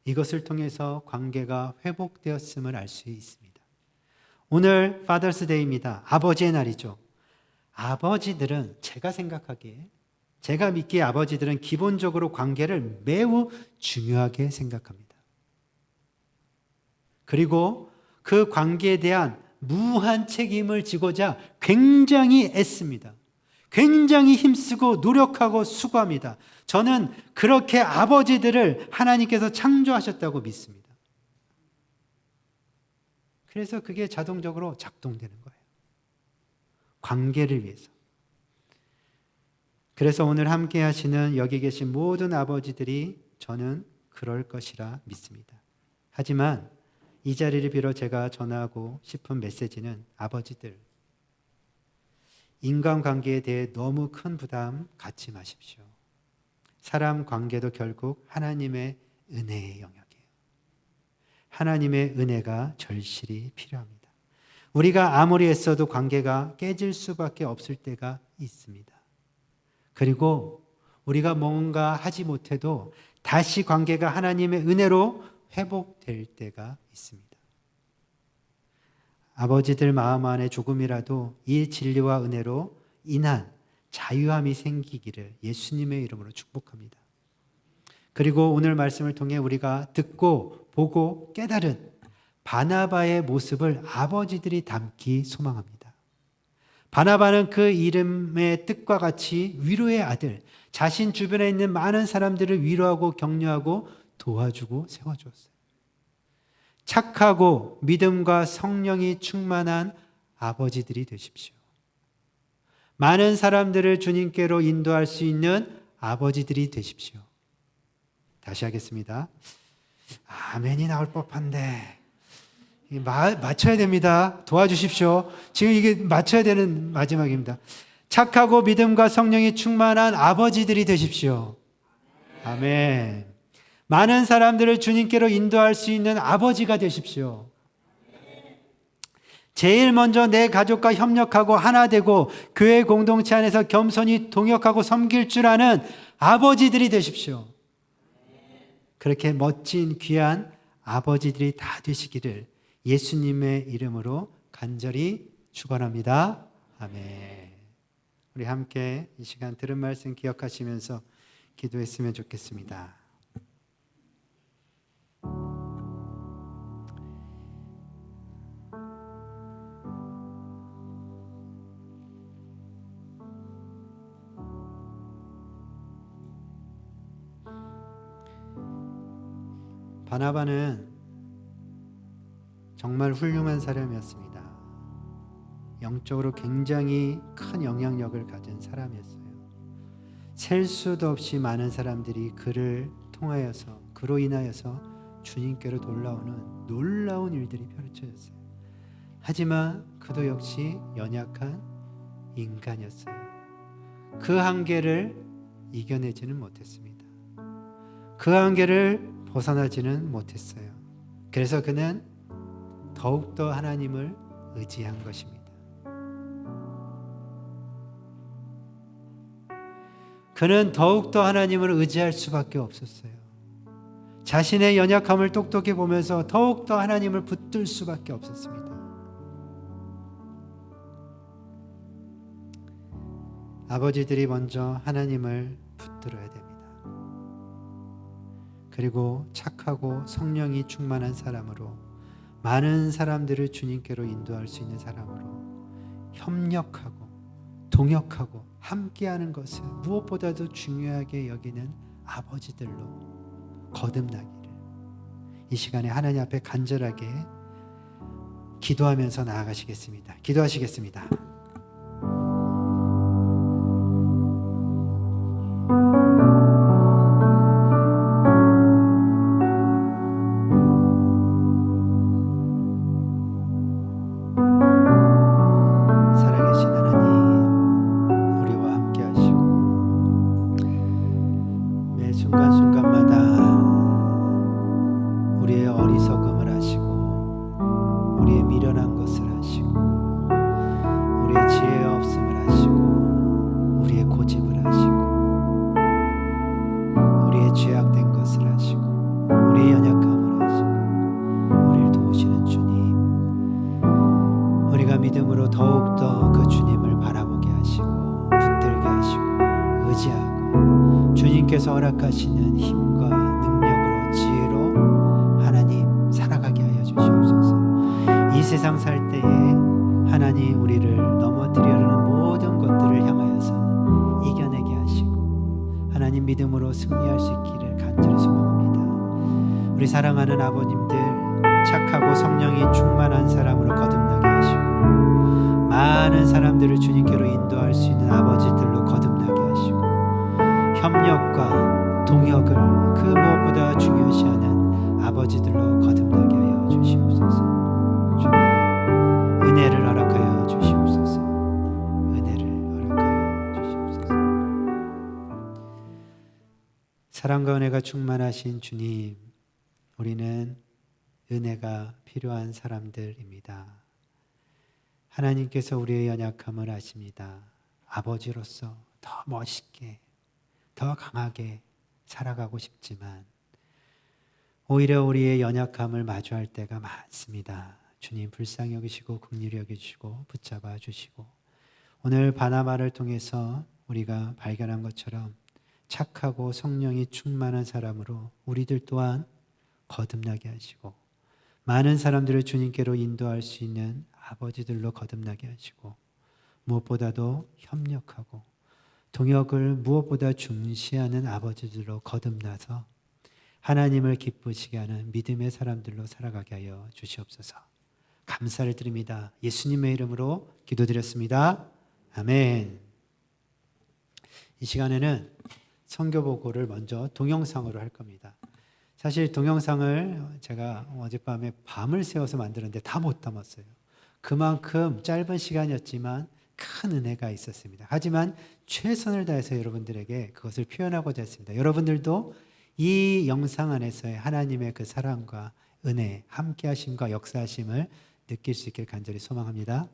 이것을 통해서 관계가 회복되었음을 알 수 있습니다. 오늘 파더스 데이입니다. 아버지의 날이죠. 아버지들은 제가 생각하기에, 제가 믿기에 아버지들은 기본적으로 관계를 매우 중요하게 생각합니다. 그리고 그 관계에 대한 무한 책임을 지고자 굉장히 애씁니다. 굉장히 힘쓰고 노력하고 수고합니다. 저는 그렇게 아버지들을 하나님께서 창조하셨다고 믿습니다. 그래서 그게 자동적으로 작동되는 거예요. 관계를 위해서. 그래서 오늘 함께 하시는 여기 계신 모든 아버지들이 저는 그럴 것이라 믿습니다. 하지만 이 자리를 빌어 제가 전하고 싶은 메시지는 아버지들, 인간관계에 대해 너무 큰 부담 갖지 마십시오. 사람 관계도 결국 하나님의 은혜의 영역이에요. 하나님의 은혜가 절실히 필요합니다. 우리가 아무리 애써도 관계가 깨질 수밖에 없을 때가 있습니다. 그리고 우리가 뭔가 하지 못해도 다시 관계가 하나님의 은혜로 회복될 때가 있습니다. 아버지들 마음 안에 조금이라도 이 진리와 은혜로 인한 자유함이 생기기를 예수님의 이름으로 축복합니다. 그리고 오늘 말씀을 통해 우리가 듣고 보고 깨달은 바나바의 모습을 아버지들이 담기 소망합니다. 바나바는 그 이름의 뜻과 같이 위로의 아들, 자신 주변에 있는 많은 사람들을 위로하고 격려하고 도와주고 세워주었어요. 착하고 믿음과 성령이 충만한 아버지들이 되십시오. 많은 사람들을 주님께로 인도할 수 있는 아버지들이 되십시오. 다시 하겠습니다. 아멘이 나올 법한데 맞춰야 됩니다. 도와주십시오. 지금 이게 맞춰야 되는 마지막입니다. 착하고 믿음과 성령이 충만한 아버지들이 되십시오. 아멘. 많은 사람들을 주님께로 인도할 수 있는 아버지가 되십시오. 제일 먼저 내 가족과 협력하고 하나 되고 교회 공동체 안에서 겸손히 동역하고 섬길 줄 아는 아버지들이 되십시오. 그렇게 멋진 귀한 아버지들이 다 되시기를 예수님의 이름으로 간절히 축원합니다. 아멘. 우리 함께 이 시간 들은 말씀 기억하시면서 기도했으면 좋겠습니다. 바나바는 정말 훌륭한 사람이었습니다. 영적으로 굉장히 큰 영향력을 가진 사람이었어요. 셀 수도 없이 많은 사람들이 그를 통하여서 그로 인하여서 주님께로 돌아오는 놀라운 일들이 펼쳐졌어요. 하지만 그도 역시 연약한 인간이었어요. 그 한계를 이겨내지는 못했습니다. 그 한계를 벗어나지는 못했어요. 그래서 그는 더욱더 하나님을 의지한 것입니다. 그는 더욱더 하나님을 의지할 수밖에 없었어요. 자신의 연약함을 똑똑히 보면서 더욱더 하나님을 붙들 수밖에 없었습니다. 아버지들이 먼저 하나님을 붙들어야 됩니다. 그리고 착하고 성령이 충만한 사람으로 많은 사람들을 주님께로 인도할 수 있는 사람으로 협력하고 동역하고 함께하는 것을 무엇보다도 중요하게 여기는 아버지들로 거듭나기를 이 시간에 하나님 앞에 간절하게 기도하면서 나아가시겠습니다. 기도하시겠습니다. 믿음으로 더욱더 그 주님을 바라보게 하시고 붙들게 하시고 의지하고 주님께서 허락하시는 힘과 능력으로 지혜로 하나님 살아가게 하여 주시옵소서. 이 세상 살 때에 하나님 우리를 넘어뜨리려는 모든 것들을 향하여서 이겨내게 하시고 하나님 믿음으로 승리할 수 있기를 간절히 소망합니다. 우리 사랑하는 아버님들 착하고 성령이 충만한 사람으로 거듭나게 하시고 많은 사람들을 주님께로 인도할 수 있는 아버지들로 거듭나게 하시고 협력과 동역을 그 무엇보다 중요시하는 아버지들로 거듭나게 하여 주시옵소서. 주님 은혜를 허락하여 주시옵소서. 은혜를 허락하여 주시옵소서. 사랑과 은혜가 충만하신 주님, 우리는 은혜가 필요한 사람들입니다. 하나님께서 우리의 연약함을 아십니다. 아버지로서 더 멋있게, 더 강하게 살아가고 싶지만 오히려 우리의 연약함을 마주할 때가 많습니다. 주님 불쌍히 여기시고 긍휼히 여기시고 붙잡아 주시고 오늘 바나바를 통해서 우리가 발견한 것처럼 착하고 성령이 충만한 사람으로 우리들 또한 거듭나게 하시고 많은 사람들을 주님께로 인도할 수 있는 아버지들로 거듭나게 하시고 무엇보다도 협력하고 동역을 무엇보다 중시하는 아버지들로 거듭나서 하나님을 기쁘시게 하는 믿음의 사람들로 살아가게 하여 주시옵소서. 감사를 드립니다. 예수님의 이름으로 기도드렸습니다. 아멘. 이 시간에는 선교 보고를 먼저 동영상으로 할 겁니다. 사실 동영상을 제가 어젯밤에 밤을 새워서 만드는데 다 못 담았어요. 그만큼 짧은 시간이었지만 큰 은혜가 있었습니다. 하지만 최선을 다해서 여러분들에게 그것을 표현하고자 했습니다. 여러분들도 이 영상 안에서의 하나님의 그 사랑과 은혜, 함께하심과 역사하심을 느낄 수 있길 간절히 소망합니다.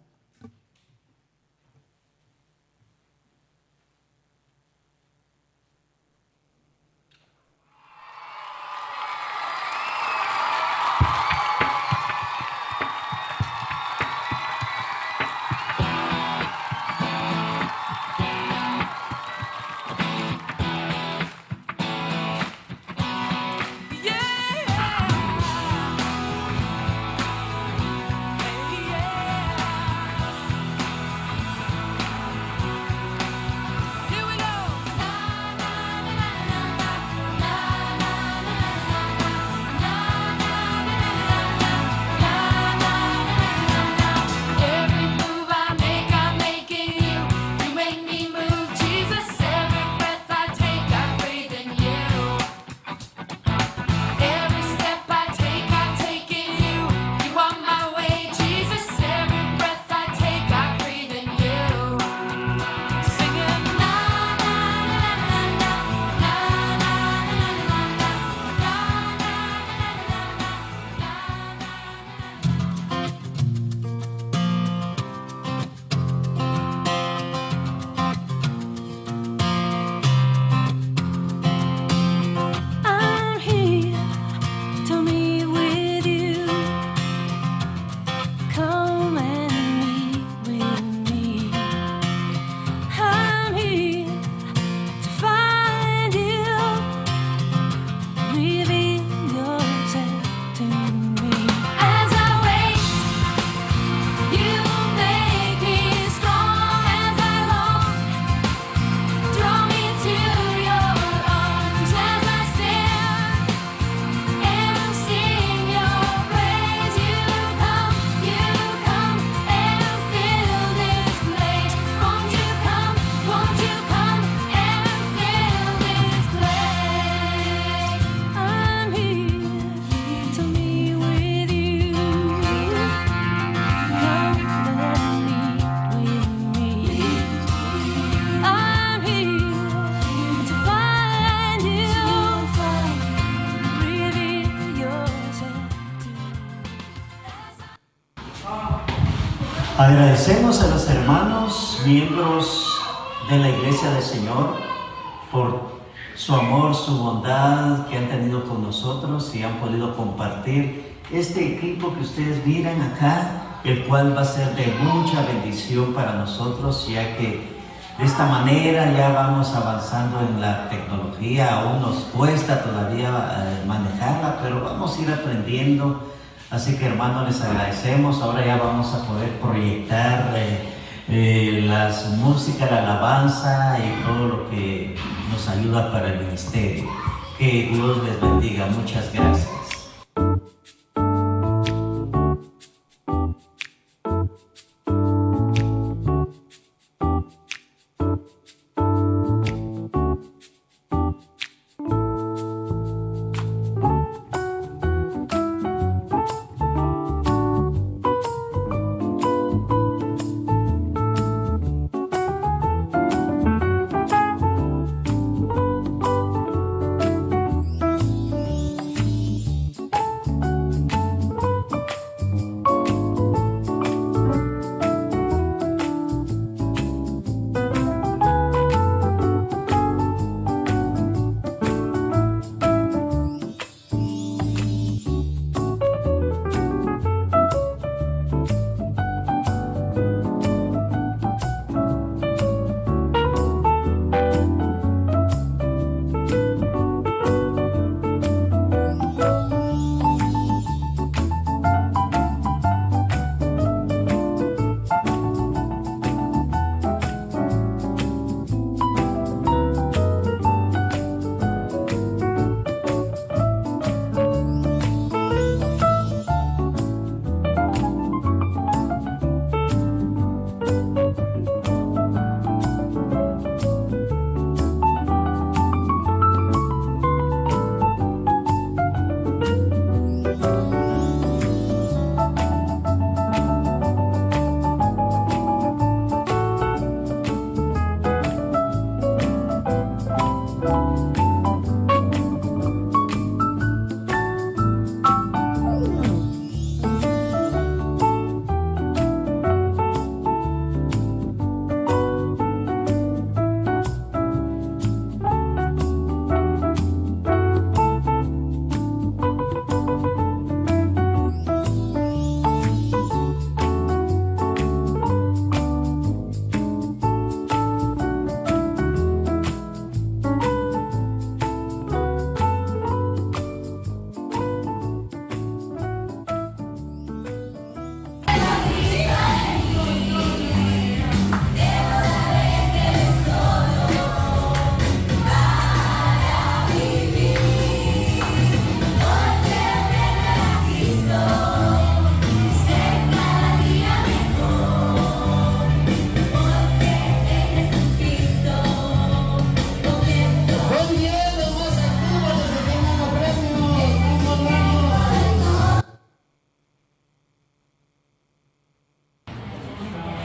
I'm here to meet with you. Come and meet with me. I'm here to find you. Reveal yourself to me. As I wait, you make me strong. As I long, draw me to your arms. As I stand and sing your praise, you come and fill this place. Won't you come and fill this place? I'm here to meet with you. Come and meet with me. I'm here to find you. Reveal yourself to me. Agradecemos a los hermanos, miembros de la Iglesia del Señor, por su amor, su bondad que han tenido con nosotros y han podido compartir este equipo que ustedes miran acá, el cual va a ser de mucha bendición para nosotros, ya que de esta manera ya vamos avanzando en la tecnología. Aún nos cuesta todavía manejarla, pero vamos a ir aprendiendo. Así que, hermanos, les agradecemos. Ahora ya vamos a poder proyectar las músicas, la alabanza y todo lo que nos ayuda para el ministerio. Que Dios les bendiga. Muchas gracias.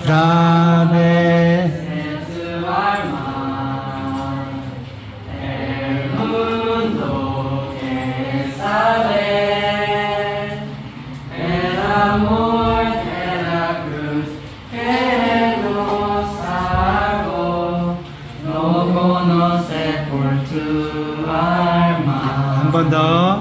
otra vez. 한 번 더.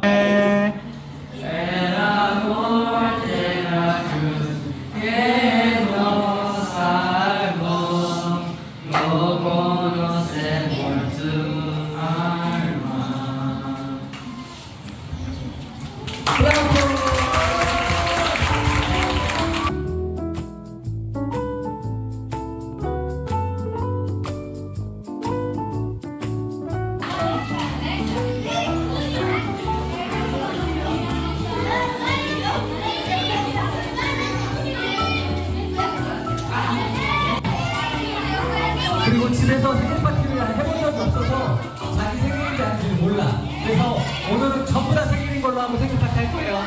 그리고 집에서 생일 파티를 해본 적이 없어서 자기 생일인지 아닌지 몰라. 그래서 오늘은 전부 다 생일인 걸로 하고 생일 파티 할 거예요.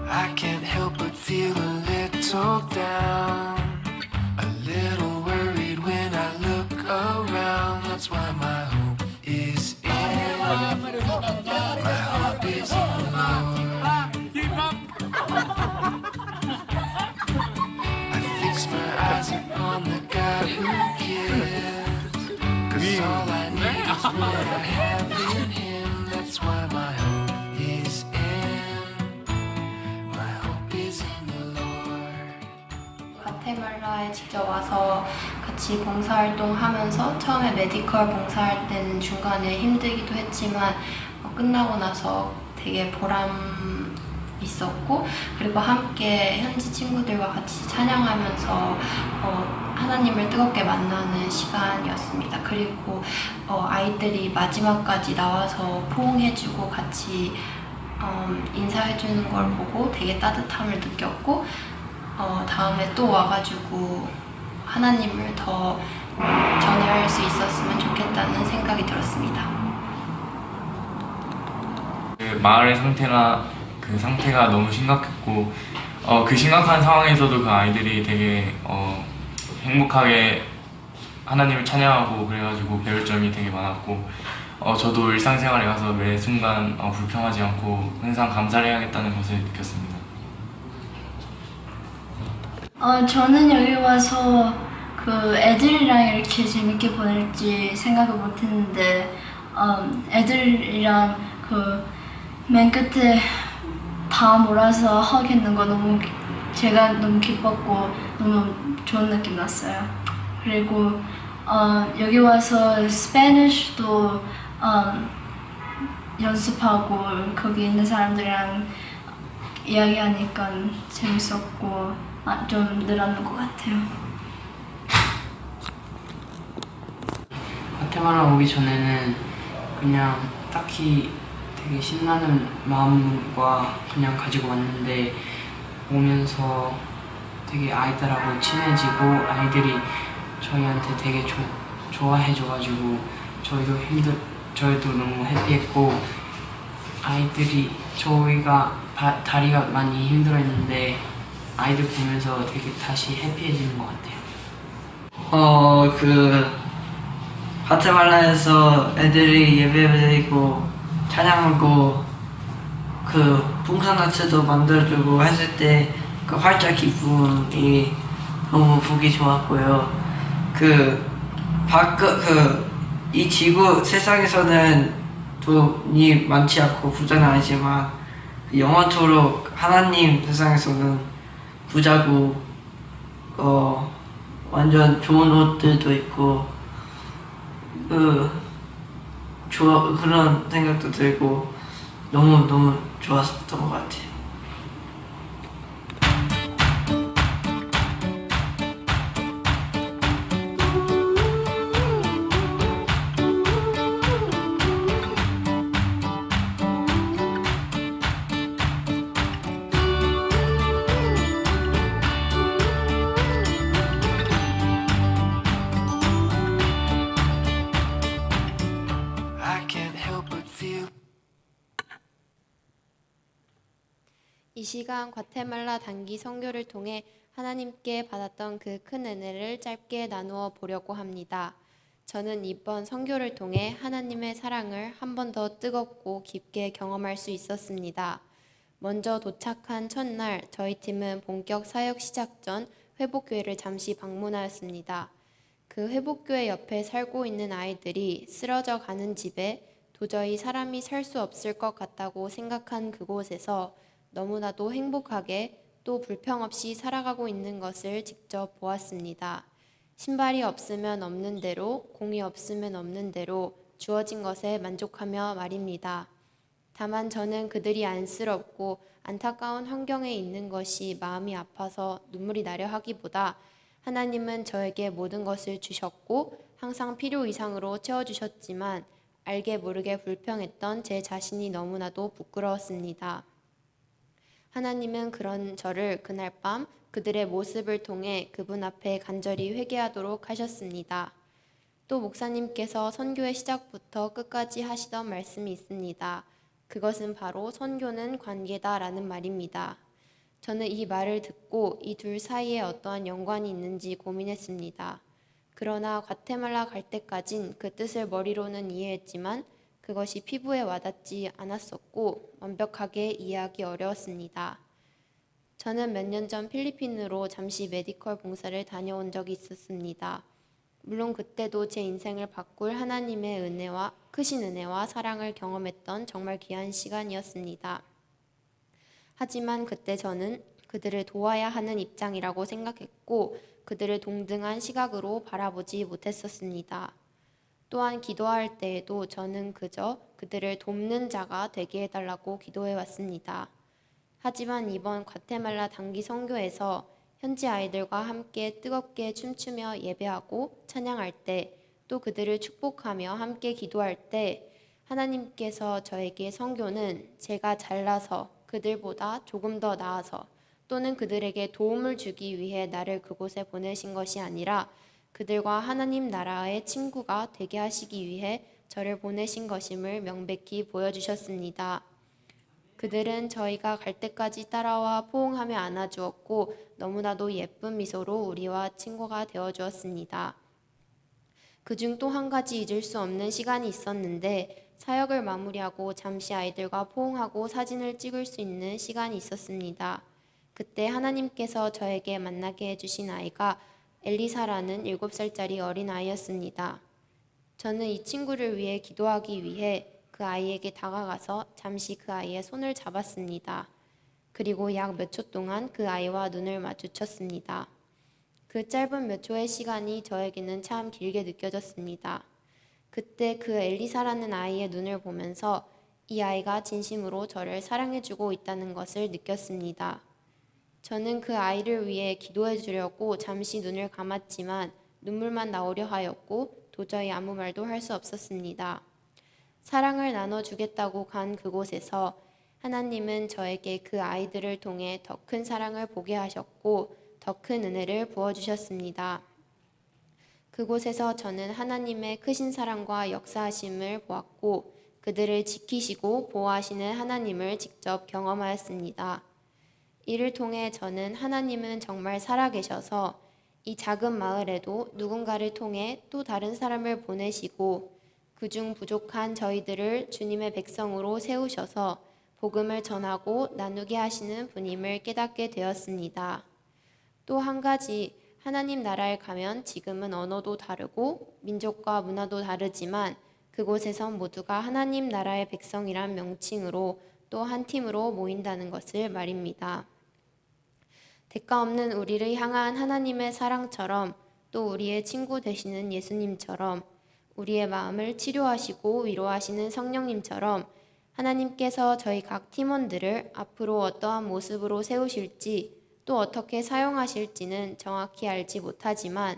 I can't help but feel a little down, a little worried when I look around. That's why my hope is in, my hope is in the Lord. I fix my eyes upon the God who gives, 'cause all I need is what I have in Him. That's why my hope is in, my hope is in the Lord. 과테말라에 직접 와서 같이 봉사활동 하면서 처음에 메디컬 봉사할 때는 중간에 힘들기도 했지만 끝나고 나서 되게 보람 있었고, 그리고 함께 현지 친구들과 같이 찬양하면서 하나님을 뜨겁게 만나는 시간이었습니다. 그리고 아이들이 마지막까지 나와서 포옹해주고 같이 인사해주는 걸 보고 되게 따뜻함을 느꼈고, 다음에 또 와가지고 하나님을 더 전할 수 있었으면 좋겠다는 생각이 들었습니다. 그 마을의 상태가 너무 심각했고, 그 심각한 상황에서도 그 아이들이 되게 행복하게 하나님을 찬양하고 그래가지고 배울 점이 되게 많았고, 저도 일상생활에 가서 매 순간 불평하지 않고 항상 감사를 해야겠다는 것을 느꼈습니다. 저는 여기 와서 그 애들이랑 이렇게 재밌게 보낼지 생각을 못했는데, 애들이랑 그 맨 끝에 다 몰아서 하겠는 거 제가 너무 기뻤고 너무 좋은 느낌 났어요. 그리고 여기 와서 스페니쉬도 연습하고 거기 있는 사람들이랑 이야기하니까 재밌었고 좀 늘었는 것 같아요. 과테말라 오기 전에는 그냥 딱히 되게 신나는 마음과 그냥 가지고 왔는데 오면서 되게 아이들하고 친해지고 아이들이 저희한테 되게 좋아해줘가지고 저희도 너무 해피했고 아이들이 저희가 다리가 많이 힘들어했는데 아이들 보면서 되게 다시 해피해지는 것 같아요. 과테말라에서 애들이 예배드리고 찬양하고 풍선아츠도 만들어주고 했을 때 그 활짝 기분이 너무 보기 좋았고요. 이 지구 세상에서는 돈이 많지 않고 부자는 아니지만 영원토록 하나님 세상에서는 부자고 완전 좋은 옷들도 있고 그런 생각도 들고 너무 좋았던 것 같아요. I can't help but feel. 이 시간 과테말라 단기 선교를 통해 하나님께 받았던 그 큰 은혜를 짧게 나누어 보려고 합니다. 저는 이번 선교를 통해 하나님의 사랑을 한 번 더 뜨겁고 깊게 경험할 수 있었습니다. 먼저 도착한 첫날 저희 팀은 본격 사역 시작 전 회복교회를 잠시 방문하였습니다. 그 회복교회 옆에 살고 있는 아이들이 쓰러져 가는 집에 도저히 사람이 살 수 없을 것 같다고 생각한 그곳에서 너무나도 행복하게 또 불평 없이 살아가고 있는 것을 직접 보았습니다. 신발이 없으면 없는 대로, 공이 없으면 없는 대로 주어진 것에 만족하며 말입니다. 다만 저는 그들이 안쓰럽고 안타까운 환경에 있는 것이 마음이 아파서 눈물이 나려 하기보다 하나님은 저에게 모든 것을 주셨고 항상 필요 이상으로 채워주셨지만 알게 모르게 불평했던 제 자신이 너무나도 부끄러웠습니다. 하나님은 그런 저를 그날 밤 그들의 모습을 통해 그분 앞에 간절히 회개하도록 하셨습니다. 또 목사님께서 선교의 시작부터 끝까지 하시던 말씀이 있습니다. 그것은 바로 선교는 관계다라는 말입니다. 저는 이 말을 듣고 이 둘 사이에 어떠한 연관이 있는지 고민했습니다. 그러나 과테말라 갈 때까진 그 뜻을 머리로는 이해했지만 그것이 피부에 와닿지 않았었고 완벽하게 이해하기 어려웠습니다. 저는 몇 년 전 필리핀으로 잠시 메디컬 봉사를 다녀온 적이 있었습니다. 물론 그때도 제 인생을 바꿀 하나님의 은혜와 크신 은혜와 사랑을 경험했던 정말 귀한 시간이었습니다. 하지만 그때 저는 그들을 도와야 하는 입장이라고 생각했고 그들을 동등한 시각으로 바라보지 못했었습니다. 또한 기도할 때에도 저는 그저 그들을 돕는 자가 되게 해달라고 기도해 왔습니다. 하지만 이번 과테말라 단기 선교에서 현지 아이들과 함께 뜨겁게 춤추며 예배하고 찬양할 때 또 그들을 축복하며 함께 기도할 때 하나님께서 저에게 선교는 제가 잘나서 그들보다 조금 더 나아서 또는 그들에게 도움을 주기 위해 나를 그곳에 보내신 것이 아니라 그들과 하나님 나라의 친구가 되게 하시기 위해 저를 보내신 것임을 명백히 보여주셨습니다. 그들은 저희가 갈 때까지 따라와 포옹하며 안아주었고 너무나도 예쁜 미소로 우리와 친구가 되어주었습니다. 그중 또 한 가지 잊을 수 없는 시간이 있었는데 사역을 마무리하고 잠시 아이들과 포옹하고 사진을 찍을 수 있는 시간이 있었습니다. 그때 하나님께서 저에게 만나게 해주신 아이가 엘리사라는 7살짜리 어린아이였습니다. 저는 이 친구를 위해 기도하기 위해 그 아이에게 다가가서 잠시 그 아이의 손을 잡았습니다. 그리고 약 몇 초 동안 그 아이와 눈을 마주쳤습니다. 그 짧은 몇 초의 시간이 저에게는 참 길게 느껴졌습니다. 그때 그 엘리사라는 아이의 눈을 보면서 이 아이가 진심으로 저를 사랑해주고 있다는 것을 느꼈습니다. 저는 그 아이를 위해 기도해 주려고 잠시 눈을 감았지만 눈물만 나오려 하였고 도저히 아무 말도 할 수 없었습니다. 사랑을 나눠주겠다고 간 그곳에서 하나님은 저에게 그 아이들을 통해 더 큰 사랑을 보게 하셨고 더 큰 은혜를 부어주셨습니다. 그곳에서 저는 하나님의 크신 사랑과 역사하심을 보았고 그들을 지키시고 보호하시는 하나님을 직접 경험하였습니다. 이를 통해 저는 하나님은 정말 살아계셔서 이 작은 마을에도 누군가를 통해 또 다른 사람을 보내시고 그중 부족한 저희들을 주님의 백성으로 세우셔서 복음을 전하고 나누게 하시는 분임을 깨닫게 되었습니다. 또 한 가지, 하나님 나라에 가면 지금은 언어도 다르고 민족과 문화도 다르지만 그곳에선 모두가 하나님 나라의 백성이란 명칭으로 또 한 팀으로 모인다는 것을 말입니다. 대가 없는 우리를 향한 하나님의 사랑처럼 또 우리의 친구 되시는 예수님처럼 우리의 마음을 치료하시고 위로하시는 성령님처럼 하나님께서 저희 각 팀원들을 앞으로 어떠한 모습으로 세우실지 또 어떻게 사용하실지는 정확히 알지 못하지만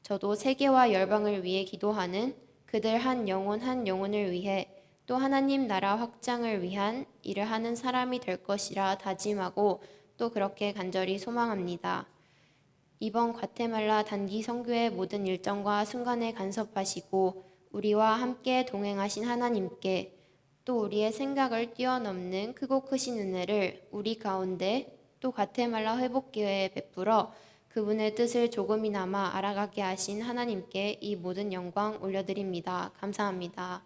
저도 세계와 열방을 위해 기도하는 그들 한 영혼을 위해 또 하나님 나라 확장을 위한 일을 하는 사람이 될 것이라 다짐하고 또 그렇게 간절히 소망합니다. 이번 과테말라 단기 선교의 모든 일정과 순간에 간섭하시고 우리와 함께 동행하신 하나님께 또 우리의 생각을 뛰어넘는 크고 크신 은혜를 우리 가운데 또 과테말라 회복기회에 베풀어 그분의 뜻을 조금이나마 알아가게 하신 하나님께 이 모든 영광 올려드립니다. 감사합니다.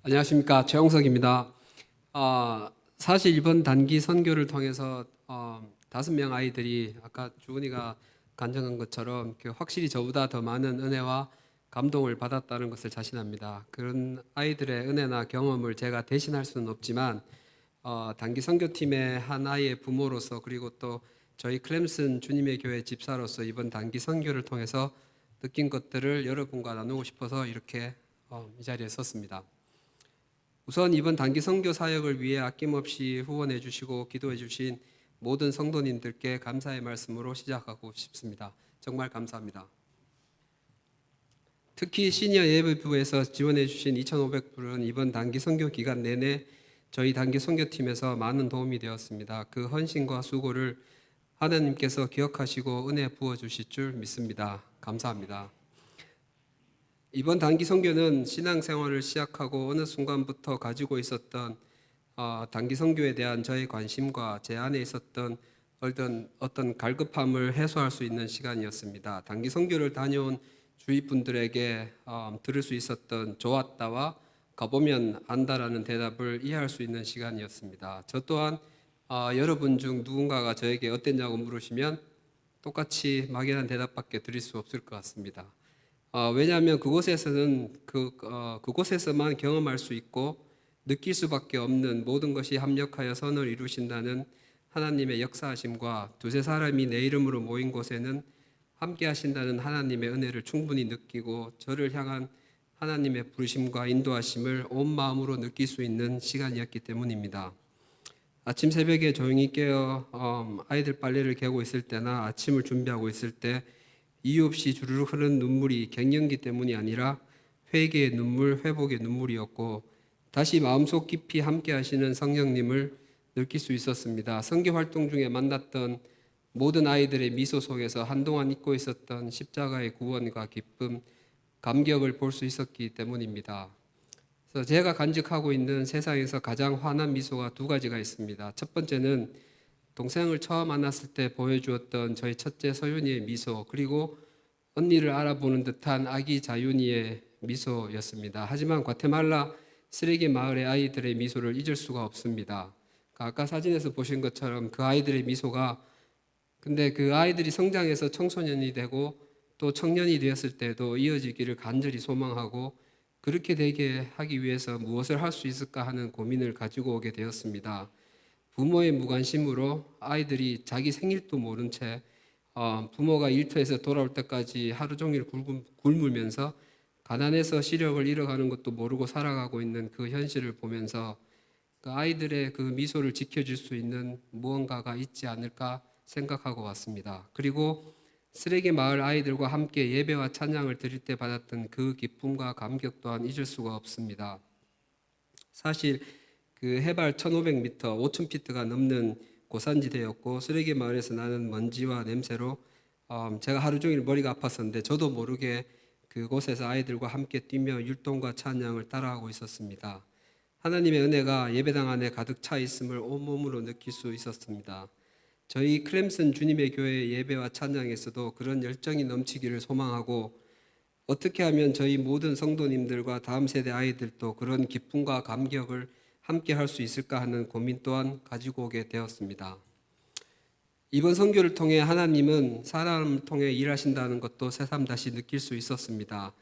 안녕하십니까, 최홍석입니다. 사실 이번 단기 선교를 통해서 5명 아이들이 아까 주은이가 간증한 것처럼 확실히 저보다 더 많은 은혜와 감동을 받았다는 것을 자신합니다. 그런 아이들의 은혜나 경험을 제가 대신할 수는 없지만 단기 선교팀의 한 아이의 부모로서 그리고 또 저희 클램슨 주님의 교회 집사로서 이번 단기 선교를 통해서 느낀 것들을 여러분과 나누고 싶어서 이렇게 이 자리에 섰습니다. 우선 이번 단기 선교 사역을 위해 아낌없이 후원해 주시고 기도해 주신 모든 성도님들께 감사의 말씀으로 시작하고 싶습니다. 정말 감사합니다. 특히 시니어 예배부에서 지원해 주신 2,500불은 이번 단기 선교 기간 내내 저희 단기 선교팀에서 많은 도움이 되었습니다. 그 헌신과 수고를 하나님께서 기억하시고 은혜 부어 주실 줄 믿습니다. 감사합니다. 이번 단기 선교는 신앙생활을 시작하고 어느 순간부터 가지고 있었던 단기 선교에 대한 저의 관심과 제 안에 있었던 어떤 갈급함을 해소할 수 있는 시간이었습니다. 단기 선교를 다녀온 주위 분들에게 들을 수 있었던 좋았다와 가보면 안다라는 대답을 이해할 수 있는 시간이었습니다. 저 또한 여러분 중 누군가가 저에게 어땠냐고 물으시면 똑같이 막연한 대답밖에 드릴 수 없을 것 같습니다. 왜냐하면 그곳에서는 그곳에서만 경험할 수 있고 느낄 수밖에 없는 모든 것이 합력하여 선을 이루신다는 하나님의 역사하심과 두세 사람이 내 이름으로 모인 곳에는 함께 하신다는 하나님의 은혜를 충분히 느끼고 저를 향한 하나님의 부르심과 인도하심을 온 마음으로 느낄 수 있는 시간이었기 때문입니다. 아침 새벽에 조용히 깨어 아이들 빨래를 개고 있을 때나 아침을 준비하고 있을 때 이유 없이 주르르 흐르는 눈물이 갱년기 때문이 아니라 회개의 눈물, 회복의 눈물이었고 다시 마음속 깊이 함께 하시는 성령님을 느낄 수 있었습니다. 선교 활동 중에 만났던 모든 아이들의 미소 속에서 한동안 잊고 있었던 십자가의 구원과 기쁨, 감격을 볼 수 있었기 때문입니다. 그래서 제가 간직하고 있는 세상에서 가장 환한 미소가 두 가지가 있습니다. 첫 번째는 동생을 처음 만났을 때 보여주었던 저희 첫째 서윤이의 미소, 그리고 언니를 알아보는 듯한 아기 자윤이의 미소였습니다. 하지만 과테말라 쓰레기 마을의 아이들의 미소를 잊을 수가 없습니다. 아까 사진에서 보신 것처럼 그 아이들의 미소가, 근데 그 아이들이 성장해서 청소년이 되고 또 청년이 되었을 때도 이어지기를 간절히 소망하고 그렇게 되게 하기 위해서 무엇을 할 수 있을까 하는 고민을 가지고 오게 되었습니다. 부모의 무관심으로 아이들이 자기 생일도 모른 채 부모가 일터에서 돌아올 때까지 하루 종일 굶으면서 가난해서 시력을 잃어가는 것도 모르고 살아가고 있는 그 현실을 보면서 그 아이들의 그 미소를 지켜줄 수 있는 무언가가 있지 않을까 생각하고 왔습니다. 그리고 쓰레기 마을 아이들과 함께 예배와 찬양을 드릴 때 받았던 그 기쁨과 감격 또한 잊을 수가 없습니다. 사실 그 해발 1500m, 5000피트가 넘는 고산지대였고 쓰레기 마을에서 나는 먼지와 냄새로 제가 하루 종일 머리가 아팠었는데 저도 모르게 그곳에서 아이들과 함께 뛰며 율동과 찬양을 따라하고 있었습니다. 하나님의 은혜가 예배당 안에 가득 차 있음을 온몸으로 느낄 수 있었습니다. 저희 크램슨 주님의 교회 예배와 찬양에서도 그런 열정이 넘치기를 소망하고 어떻게 하면 저희 모든 성도님들과 다음 세대 아이들도 그런 기쁨과 감격을 함께 할 수 있을까 하는 고민 또한 가지고 오게 되었습니다. 이번 선교를 통해 하나님은 사람을 통해 일하신다는 것도 새삼 다시 느낄 수 있었습니다.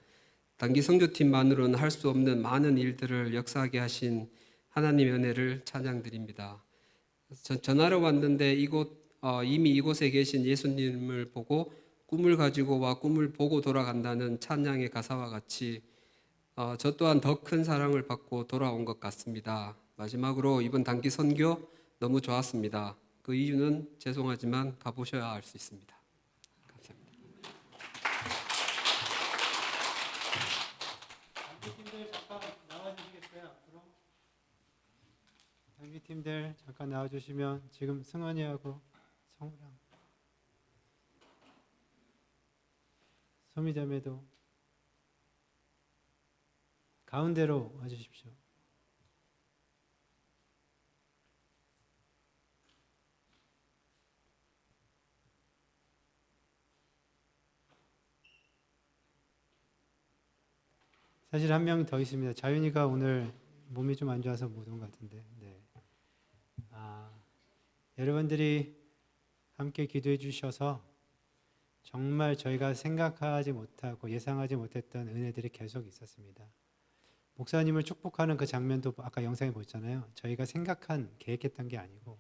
단기 선교팀만으로는 할 수 없는 많은 일들을 역사하게 하신 하나님의 은혜를 찬양드립니다. 전하러 왔는데 이미 이곳에 계신 예수님을 보고 꿈을 가지고 와 꿈을 보고 돌아간다는 찬양의 가사와 같이 저 또한 더 큰 사랑을 받고 돌아온 것 같습니다. 마지막으로 이번 단기 선교 너무 좋았습니다. 그 이유는 죄송하지만 가보셔야 알 수 있습니다. 감사합니다. 단기팀들 잠깐 나와주시겠어요? 앞으로? 단기팀들 잠깐 나와주시면 지금 승환이하고 성우랑 소미자매도 가운데로 와주십시오. 사실 한 명 더 있습니다. 자윤이가 오늘 몸이 좀 안 좋아서 못 온 것 같은데. 네. 여러분들이 함께 기도해 주셔서 정말 저희가 생각하지 못하고 예상하지 못했던 은혜들이 계속 있었습니다. 목사님을 축복하는 그 장면도 아까 영상에 보셨잖아요. 저희가 생각한, 계획했던 게 아니고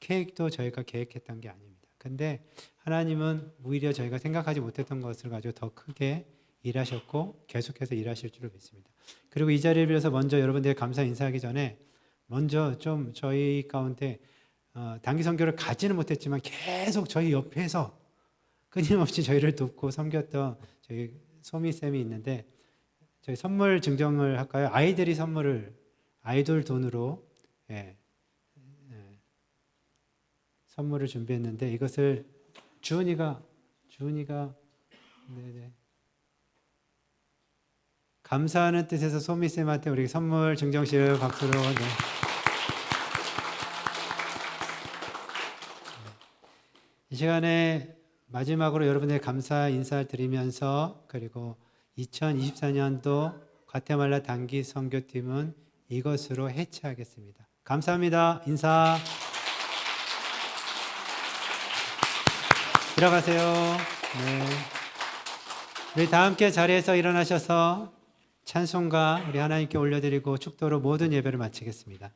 케이크도 저희가 계획했던 게 아닙니다. 근데 하나님은 오히려 저희가 생각하지 못했던 것을 가지고 더 크게 일하셨고 계속해서 일하실 줄을 믿습니다. 그리고 이 자리를 빌어서 먼저 여러분들의 감사 인사하기 전에 먼저 좀 저희 가운데 단기 선교를 가지는 못했지만 계속 저희 옆에서 끊임없이 저희를 돕고 섬겼던 저희 소미쌤이 있는데 저희 선물 증정을 할까요? 아이들이 선물을 아이돌 돈으로 선물을 준비했는데 이것을 주은이가 네네. 감사하는 뜻에서 소미쌤한테 우리 선물 증정식을 박수로 네. 이 시간에 마지막으로 여러분의 감사 인사를 드리면서 그리고 2024년도 과테말라 단기 선교팀은 이것으로 해체하겠습니다. 감사합니다. 인사. 들어가세요. 네. 우리 다 함께 자리에서 일어나셔서 찬송가 우리 하나님께 올려드리고 축도로 모든 예배를 마치겠습니다.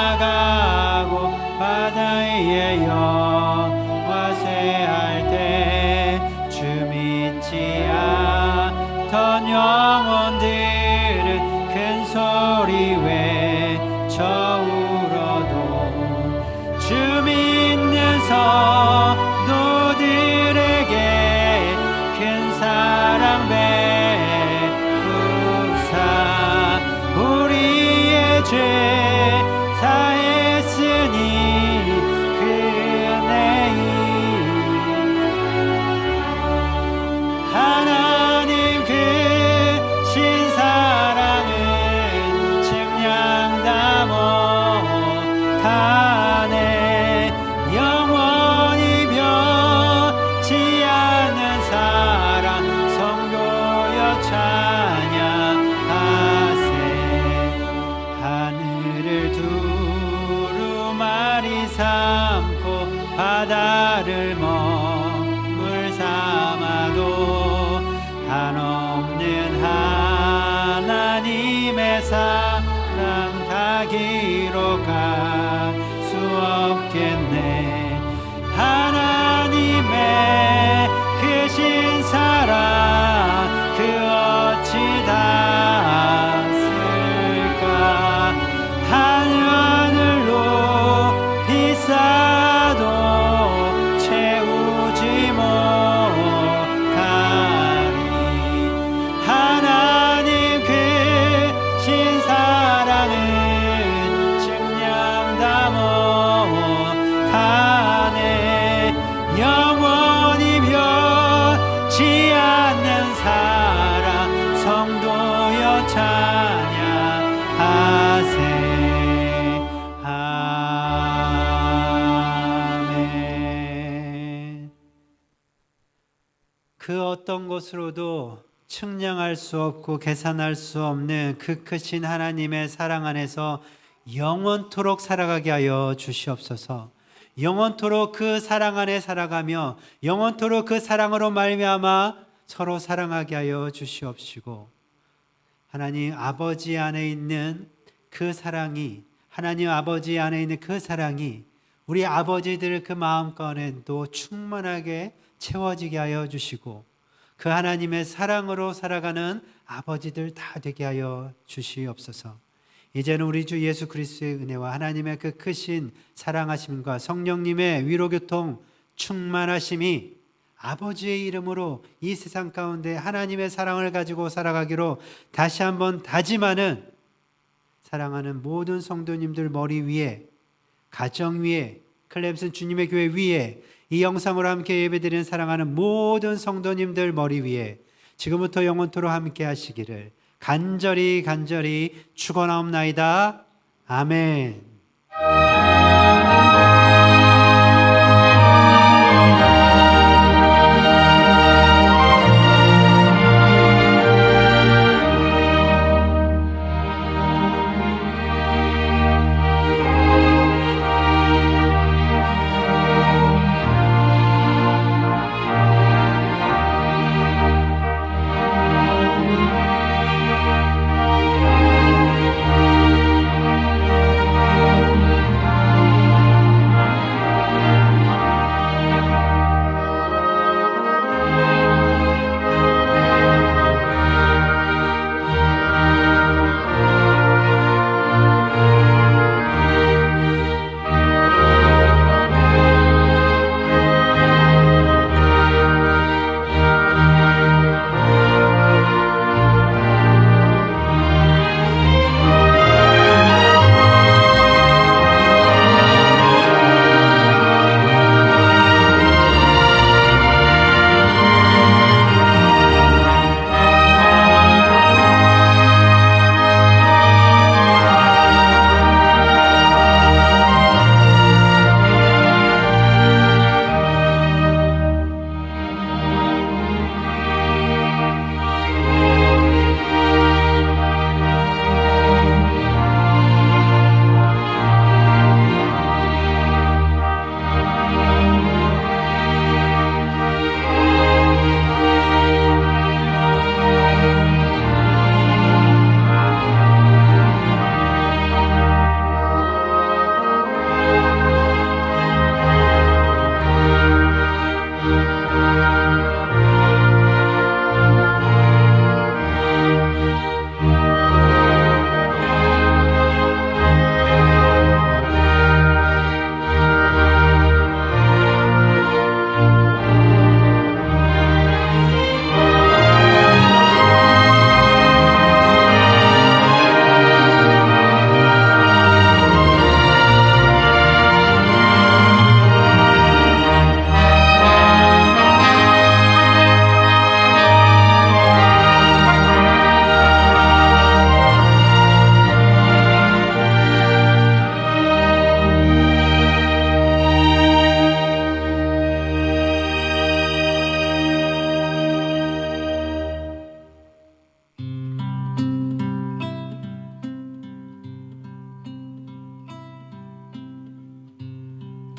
지나가고 바다의 여와 쇠할 때 주 믿지 않던 영혼들은 큰 소리 외쳐 울어도 주 믿는 성도들에게 큰 사랑 베푸사 우리의 죄 사했으니 그네이 하나님 그 신사랑은 측량다 못하네 영원히 변치 않는 사랑 성도여 찬양하세 하늘을 두루마리 삼고 바다를 먹물 삼아도 한없는 하나님의 사랑 다 기록할 수 없겠네 하나님의 크신 사랑 그 어찌 다 쓸까 하늘로 비싸도 채우지 못하리 하나님 그 신사랑은 측량 다 못하네 영원히 변치 않는 사랑 성도여 찬양하세 아멘 그 어떤 것으로도 측량할 수 없고 계산할 수 없는 그 크신 하나님의 사랑 안에서 영원토록 살아가게 하여 주시옵소서 영원토록 그 사랑 안에 살아가며 영원토록 그 사랑으로 말미암아 서로 사랑하게 하여 주시옵시고 하나님 아버지 안에 있는 그 사랑이 하나님 아버지 안에 있는 그 사랑이 우리 아버지들 그 마음가운데도 충만하게 채워지게 하여 주시고 그 하나님의 사랑으로 살아가는 아버지들 다 되게 하여 주시옵소서 이제는 우리 주 예수 그리스도의 은혜와 하나님의 그 크신 사랑하심과 성령님의 위로교통 충만하심이 아버지의 이름으로 이 세상 가운데 하나님의 사랑을 가지고 살아가기로 다시 한번 다짐하는 사랑하는 모든 성도님들 머리 위에 가정 위에 클램슨 주님의 교회 위에 이 영상으로 함께 예배드리는 사랑하는 모든 성도님들 머리 위에 지금부터 영원토록 함께 하시기를 간절히 축원하옵나이다. 아멘.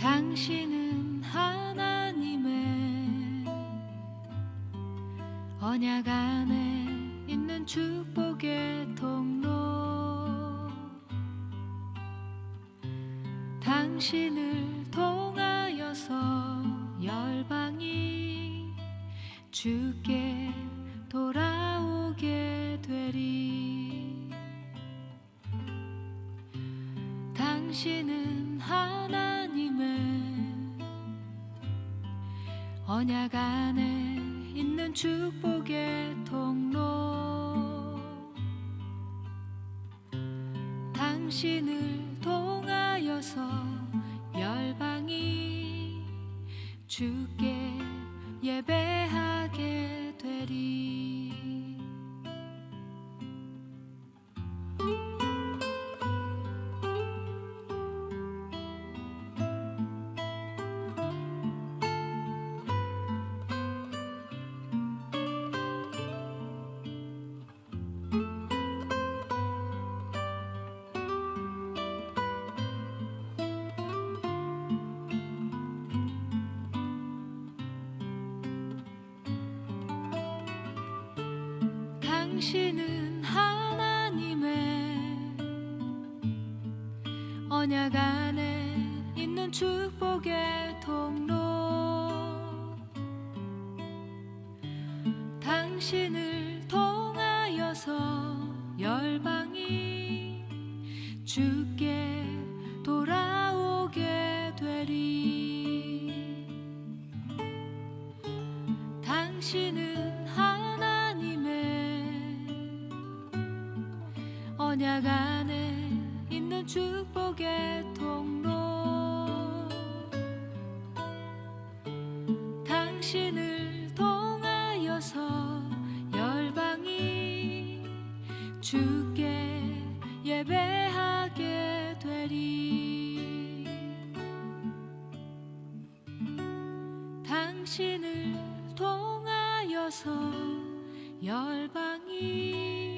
당신은 하나님의 언약 안에 있는 축복의 통로. 당신을 통하여서 열방이 주께 돌아오게 되리. 당신은 하나님의 언약 안에 있는 축복의 통로. 당신을 통하여서 열방이 주께 예배하게 되리. 당신은 하나님의 언약 안에 있는 축복의 통로. 당신을 통하여서 열방이 주께 돌아오게 되리. 당신은 언약 안에 있는 축복의 통로. 당신을 통하여서 열방이 주께 예배하게 되리. 당신을 통하여서 열방이